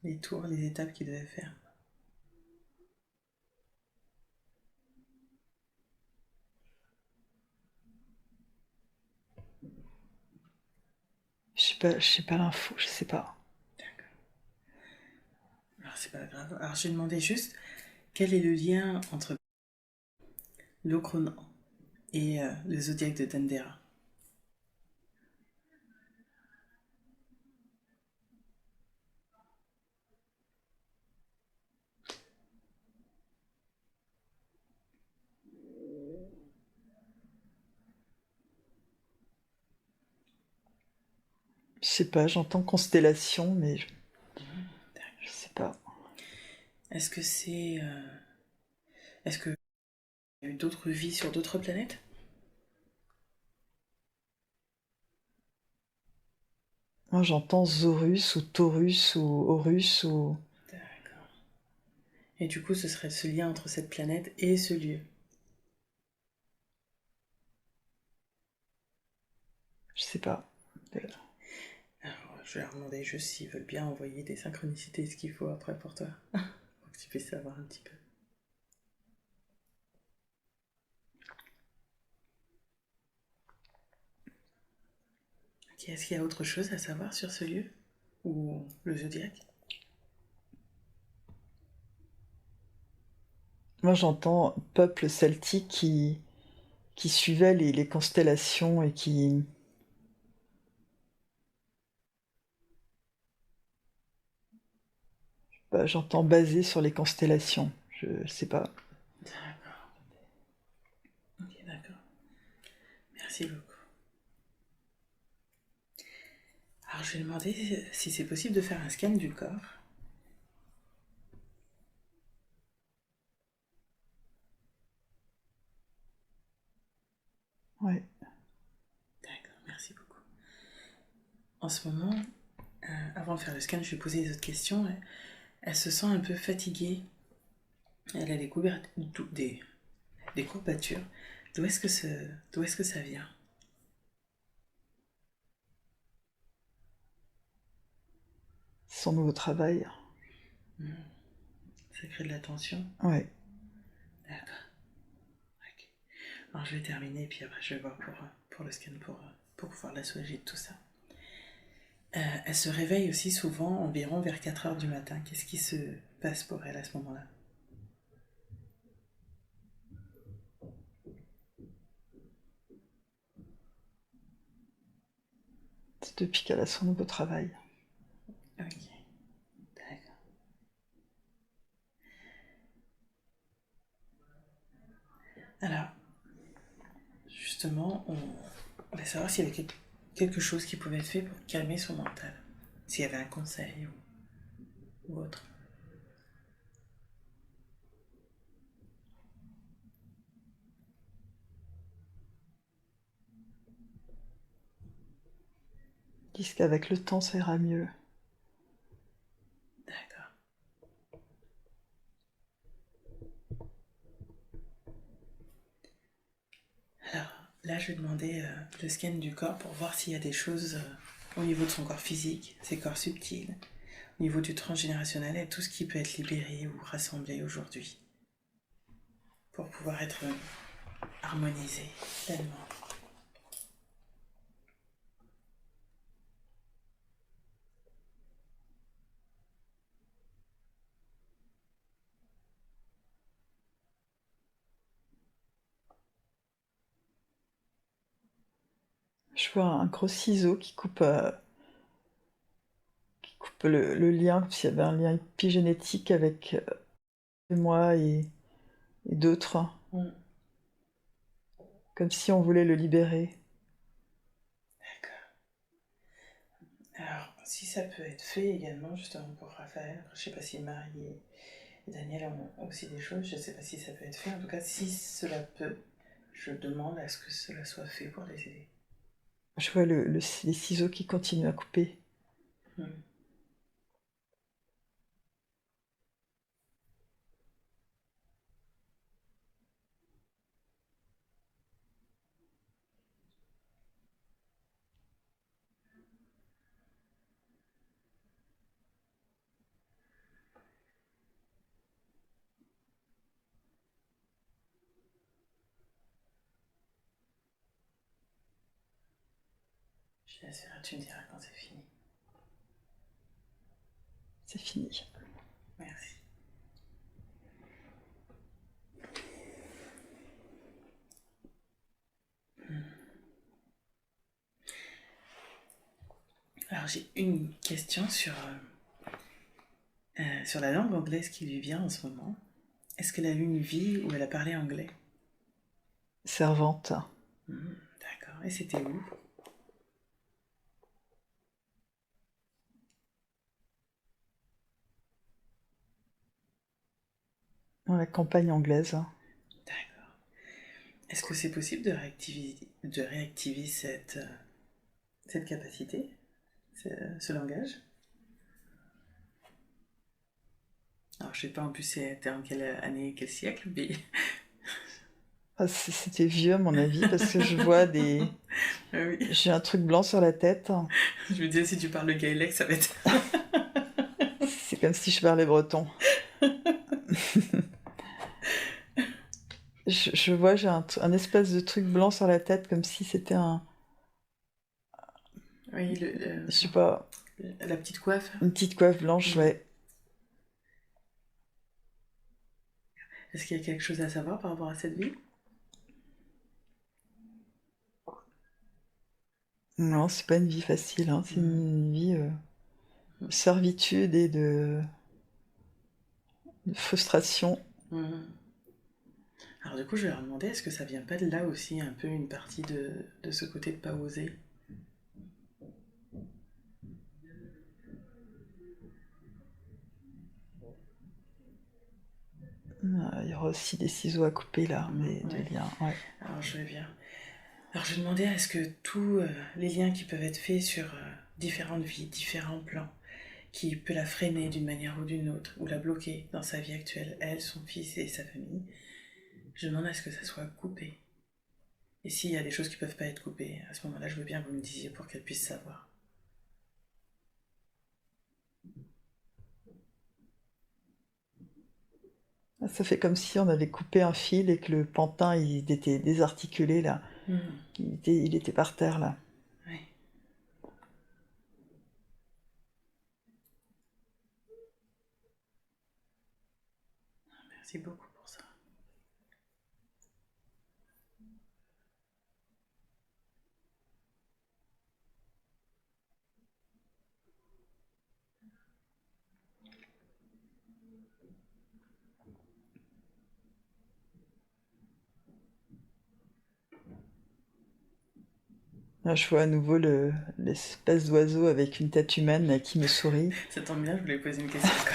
Les tours, les étapes qu'il devait faire? Je sais pas l'info, je sais pas. D'accord. Alors, c'est pas grave. Alors, je demandais juste quel est le lien entre l'Ocronan et le zodiaque de Dendera. Je sais pas, j'entends constellation, mais je sais pas. Est-ce que c'est. Est-ce qu'il y a eu d'autres vies sur d'autres planètes? Moi, j'entends Zorus ou Taurus ou Horus ou... D'accord. Et du coup, ce serait ce lien entre cette planète et ce lieu. Je sais pas. Ok. Alors, je vais leur demander juste s'ils veulent bien envoyer des synchronicités, ce qu'il faut après pour toi. Pour que tu puisses savoir un petit peu. Ok, est-ce qu'il y a autre chose à savoir sur ce lieu? Ou le zodiaque? Moi, j'entends peuple celtique qui suivait les constellations et qui... Bah, j'entends basé sur les constellations. Je sais pas. D'accord. Ok, d'accord. Merci beaucoup. Alors, je vais demander si c'est possible de faire un scan du corps. Ouais. D'accord, merci beaucoup. En ce moment, avant de faire le scan, je vais poser les autres questions. Elle se sent un peu fatiguée. Elle a des courbatures. D'où est-ce que ça vient? Son nouveau travail. Ça crée de la tension? Ouais. D'accord. Ok. Alors je vais terminer, puis après je vais voir pour le scan pour pouvoir la soulager de tout ça. Elle se réveille aussi souvent environ vers 4 heures du matin. Qu'est-ce qui se passe pour elle à ce moment-là? C'est depuis qu'elle a son nouveau travail. Ok, d'accord. Voilà, justement, on va savoir s'il y avait quelque chose qui pouvait être fait pour calmer son mental. S'il y avait un conseil ou autre. Ils disent qu'avec le temps, ça ira mieux. D'accord. Alors, là, je vais demander le scan du corps pour voir s'il y a des choses au niveau de son corps physique, ses corps subtils, au niveau du transgénérationnel et tout ce qui peut être libéré ou rassemblé aujourd'hui pour pouvoir être harmonisé pleinement. Je vois un gros ciseau qui coupe le lien, comme s'il y avait un lien épigénétique avec moi et d'autres, comme si on voulait le libérer. D'accord. Alors, si ça peut être fait également, justement pour Raphaël, je ne sais pas si Marie et Daniel ont aussi des choses, je ne sais pas si ça peut être fait. En tout cas, si cela peut, je demande à ce que cela soit fait pour les aider. Je vois les ciseaux qui continuent à couper. Je laisse faire, tu me diras quand c'est fini. C'est fini. Merci. Alors j'ai une question sur la langue anglaise qui lui vient en ce moment. Est-ce qu'elle a eu une vie où elle a parlé anglais? Servante. D'accord. Et c'était où? Dans la campagne anglaise. D'accord. Est-ce que c'est possible de réactiver cette capacité, ce langage? Alors je sais pas en plus c'était en quelle année, quel siècle, mais... Ah, c'était vieux à mon avis parce que je vois des... Ah oui. J'ai un truc blanc sur la tête. Je me disais si tu parles le gaélec ça va être... C'est comme si je parlais breton. Je vois, j'ai un espèce de truc blanc sur la tête comme si c'était un... Oui, Je sais pas, la petite coiffe. une petite coiffe blanche, ouais. Est-ce qu'il y a quelque chose à savoir par rapport à cette vie? Non, c'est pas une vie facile, hein. C'est une vie de servitude et de frustration. Alors du coup, je vais leur demander, est-ce que ça vient pas de là aussi, un peu une partie de ce côté de pas oser? Il y aura aussi des ciseaux à couper là, des liens, ouais. Alors je vais bien. Alors je vais demander, est-ce que tous les liens qui peuvent être faits sur différentes vies, différents plans, qui peut la freiner d'une manière ou d'une autre, ou la bloquer dans sa vie actuelle, elle, son fils et sa famille, je demande à ce que ça soit coupé. Et s'il y a des choses qui peuvent pas être coupées, à ce moment-là, je veux bien que vous me disiez pour qu'elle puisse savoir. Ça fait comme si on avait coupé un fil et que le pantin il était désarticulé là. Il était par terre là. Oui. Merci beaucoup pour ça. Là, je vois à nouveau l'espèce d'oiseau avec une tête humaine là, qui me sourit, Ça tombe bien, je voulais poser une question encore.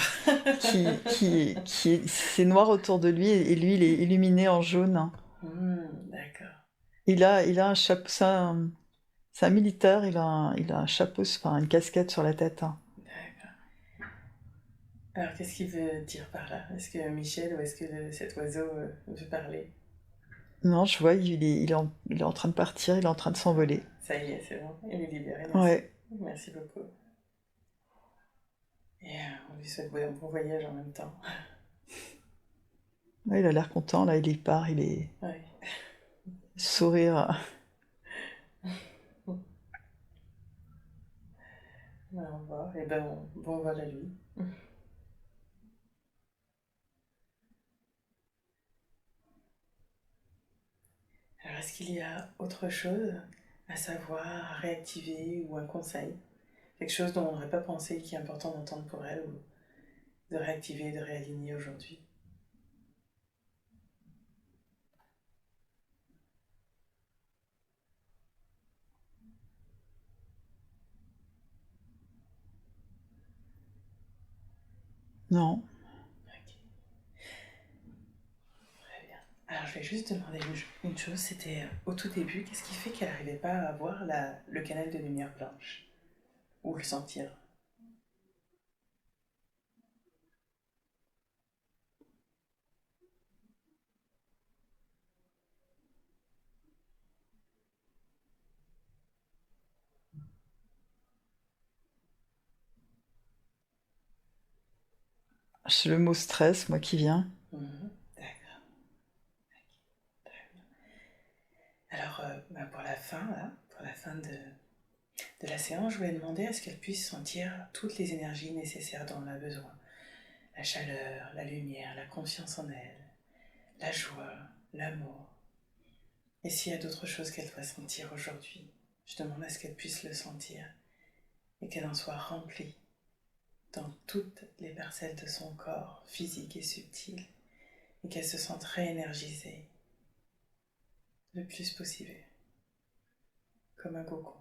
c'est noir autour de lui et lui, il est illuminé en jaune. D'accord. Il a un chapeau, c'est un militaire, il a un chapeau, enfin une casquette sur la tête. D'accord. Alors, qu'est-ce qu'il veut dire par là? Est-ce que Michel ou est-ce que cet oiseau veut parler? Non, je vois, il est en train de partir, il est en train de s'envoler. Ça y est, c'est bon, il est libéré, merci. Ouais, Merci beaucoup. Et on lui souhaite un bon voyage en même temps. ouais, il a l'air content, là, il y part, il est Ouais. sourire. Ben, au revoir, et ben bon vol à lui. Alors, est-ce qu'il y a autre chose à savoir, à réactiver ou un conseil? Quelque chose dont on n'aurait pas pensé qui est important d'entendre pour elle ou de réactiver, de réaligner aujourd'hui? Non. Ok, très bien. Alors je vais juste demander une chose, c'était au tout début, qu'est-ce qui fait qu'elle n'arrivait pas à voir le canal de lumière blanche? Ou le sentir? C'est le mot stress, moi, qui vient. D'accord. Alors pour la fin, là, pour la fin de la séance, je voulais demander à ce qu'elle puisse sentir toutes les énergies nécessaires dont elle a besoin. La chaleur, la lumière, la confiance en elle, la joie, l'amour. Et s'il y a d'autres choses qu'elle doit sentir aujourd'hui, je demande à ce qu'elle puisse le sentir et qu'elle en soit remplie dans toutes les parcelles de son corps, physique et subtil, et qu'elle se sente réénergisée le plus possible, comme un cocon.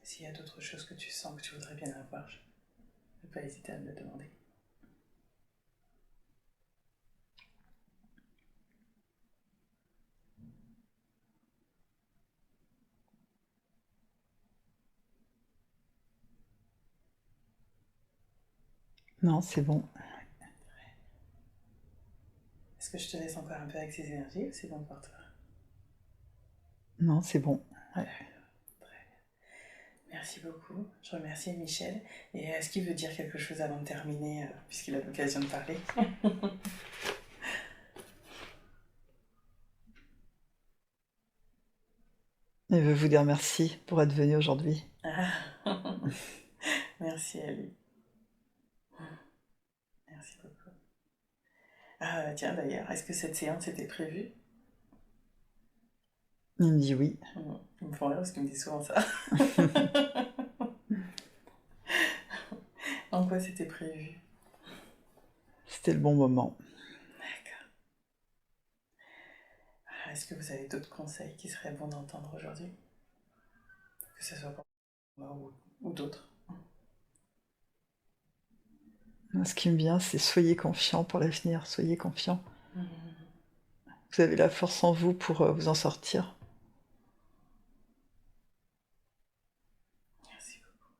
S'il y a d'autres choses que tu sens que tu voudrais bien avoir, ne pas hésiter à me le demander. Non, c'est bon. Est-ce que je te laisse encore un peu avec ces énergies ou c'est bon pour toi? Non, c'est bon. Ouais. Merci beaucoup. Je remercie Michel. Et est-ce qu'il veut dire quelque chose avant de terminer, puisqu'il a l'occasion de parler? Il veut vous dire merci pour être venu aujourd'hui. Ah. Merci à lui. Merci beaucoup. Ah, tiens d'ailleurs, est-ce que cette séance était prévue? Il me dit oui. Il me font rire parce qu'il me dit souvent ça. En quoi c'était prévu? C'était le bon moment. D'accord. Est-ce que vous avez d'autres conseils qui seraient bons d'entendre aujourd'hui? Que ce soit pour moi ou d'autres. Ce qui me vient, c'est soyez confiants pour l'avenir, soyez confiants. Vous avez la force en vous pour vous en sortir. Merci beaucoup.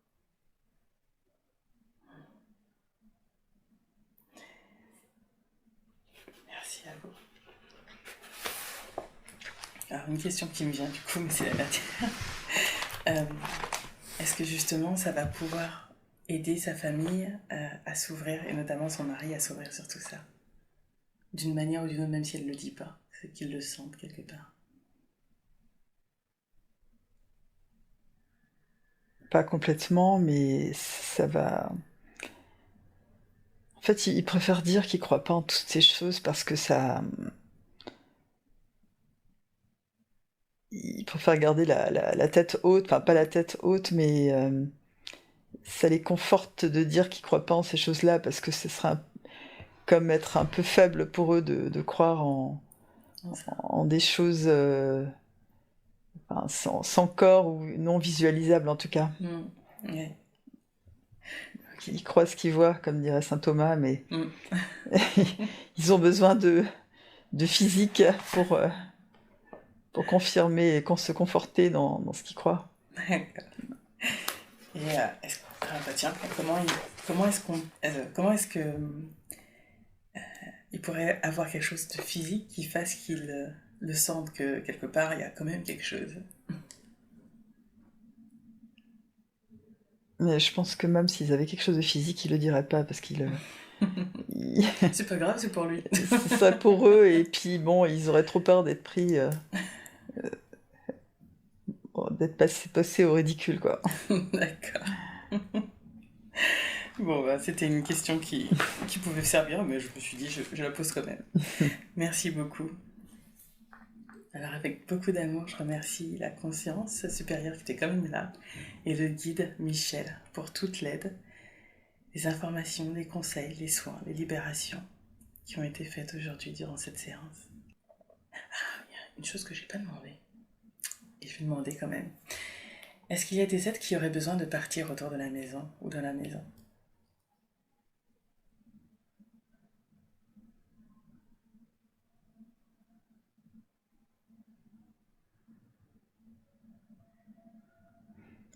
Merci à vous. Alors, une question qui me vient du coup, mais c'est la dernière. Est-ce que justement ça va pouvoir aider sa famille à s'ouvrir, et notamment son mari à s'ouvrir sur tout ça? D'une manière ou d'une autre, même si elle ne le dit pas, c'est qu'ils le sentent quelque part. Pas complètement, mais ça va. En fait, il préfère dire qu'il croit pas en toutes ces choses parce que ça. Il préfèrent garder la tête haute, enfin pas la tête haute, mais ça les conforte de dire qu'ils croient pas en ces choses-là, parce que ce serait comme être un peu faible pour eux de croire en des choses enfin, sans corps ou non visualisables en tout cas. Ouais. Ok. Ils croient ce qu'ils voient, comme dirait saint Thomas, mais Mm. ils ont besoin de physique pour confirmer et se conforter dans ce qu'ils croient. D'accord. Et bah tiens, comment est-ce que il pourrait avoir quelque chose de physique qui fasse qu'il le sente que quelque part il y a quand même quelque chose. Mais je pense que même s'ils avaient quelque chose de physique, ils le diraient pas, parce qu'ils... C'est pas grave, c'est pour lui. ce serait pour eux, et puis bon, ils auraient trop peur d'être pris... d'être passé au ridicule, quoi. D'accord. Bon, bah, c'était une question qui pouvait servir, mais je me suis dit, je la pose quand même. Merci beaucoup. Alors, avec beaucoup d'amour, je remercie la conscience supérieure qui était quand même là, et le guide Michel pour toute l'aide, les informations, les conseils, les soins, les libérations qui ont été faites aujourd'hui durant cette séance. Ah, il y a une chose que j'ai pas demandé, et je vais demander quand même. Est-ce qu'il y a des êtres qui auraient besoin de partir autour de la maison ou dans la maison?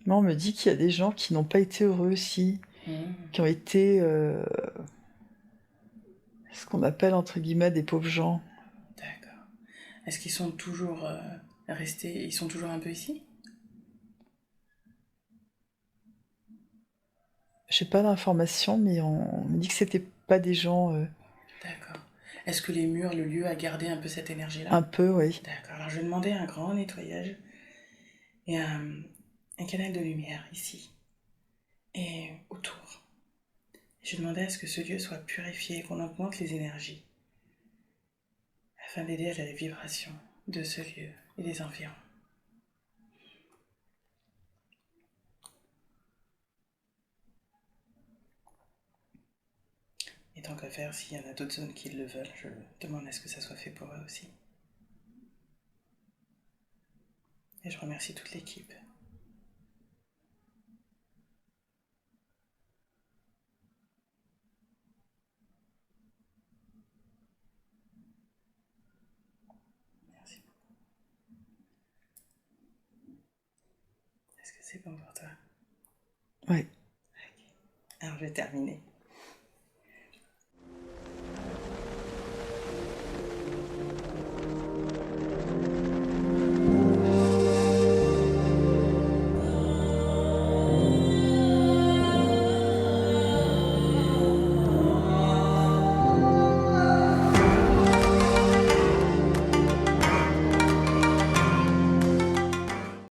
Moi, on me dit qu'il y a des gens qui n'ont pas été heureux aussi, qui ont été ce qu'on appelle entre guillemets des pauvres gens. D'accord. Est-ce qu'ils sont toujours restés, ils sont toujours un peu ici? J'ai pas d'informations, mais on me dit que c'était pas des gens... D'accord. Est-ce que les murs, le lieu a gardé un peu cette énergie-là? Un peu, oui. D'accord. Alors je vais demander un grand nettoyage et un canal de lumière ici et autour. Je vais demander à ce que ce lieu soit purifié et qu'on augmente les énergies afin d'aider à la vibration de ce lieu et des environs. Et tant qu'à faire, s'il y en a d'autres zones qui le veulent, je demande à ce que ça soit fait pour eux aussi. Et je remercie toute l'équipe. Merci beaucoup. Est-ce que c'est bon pour toi? Oui. Alors je vais terminer.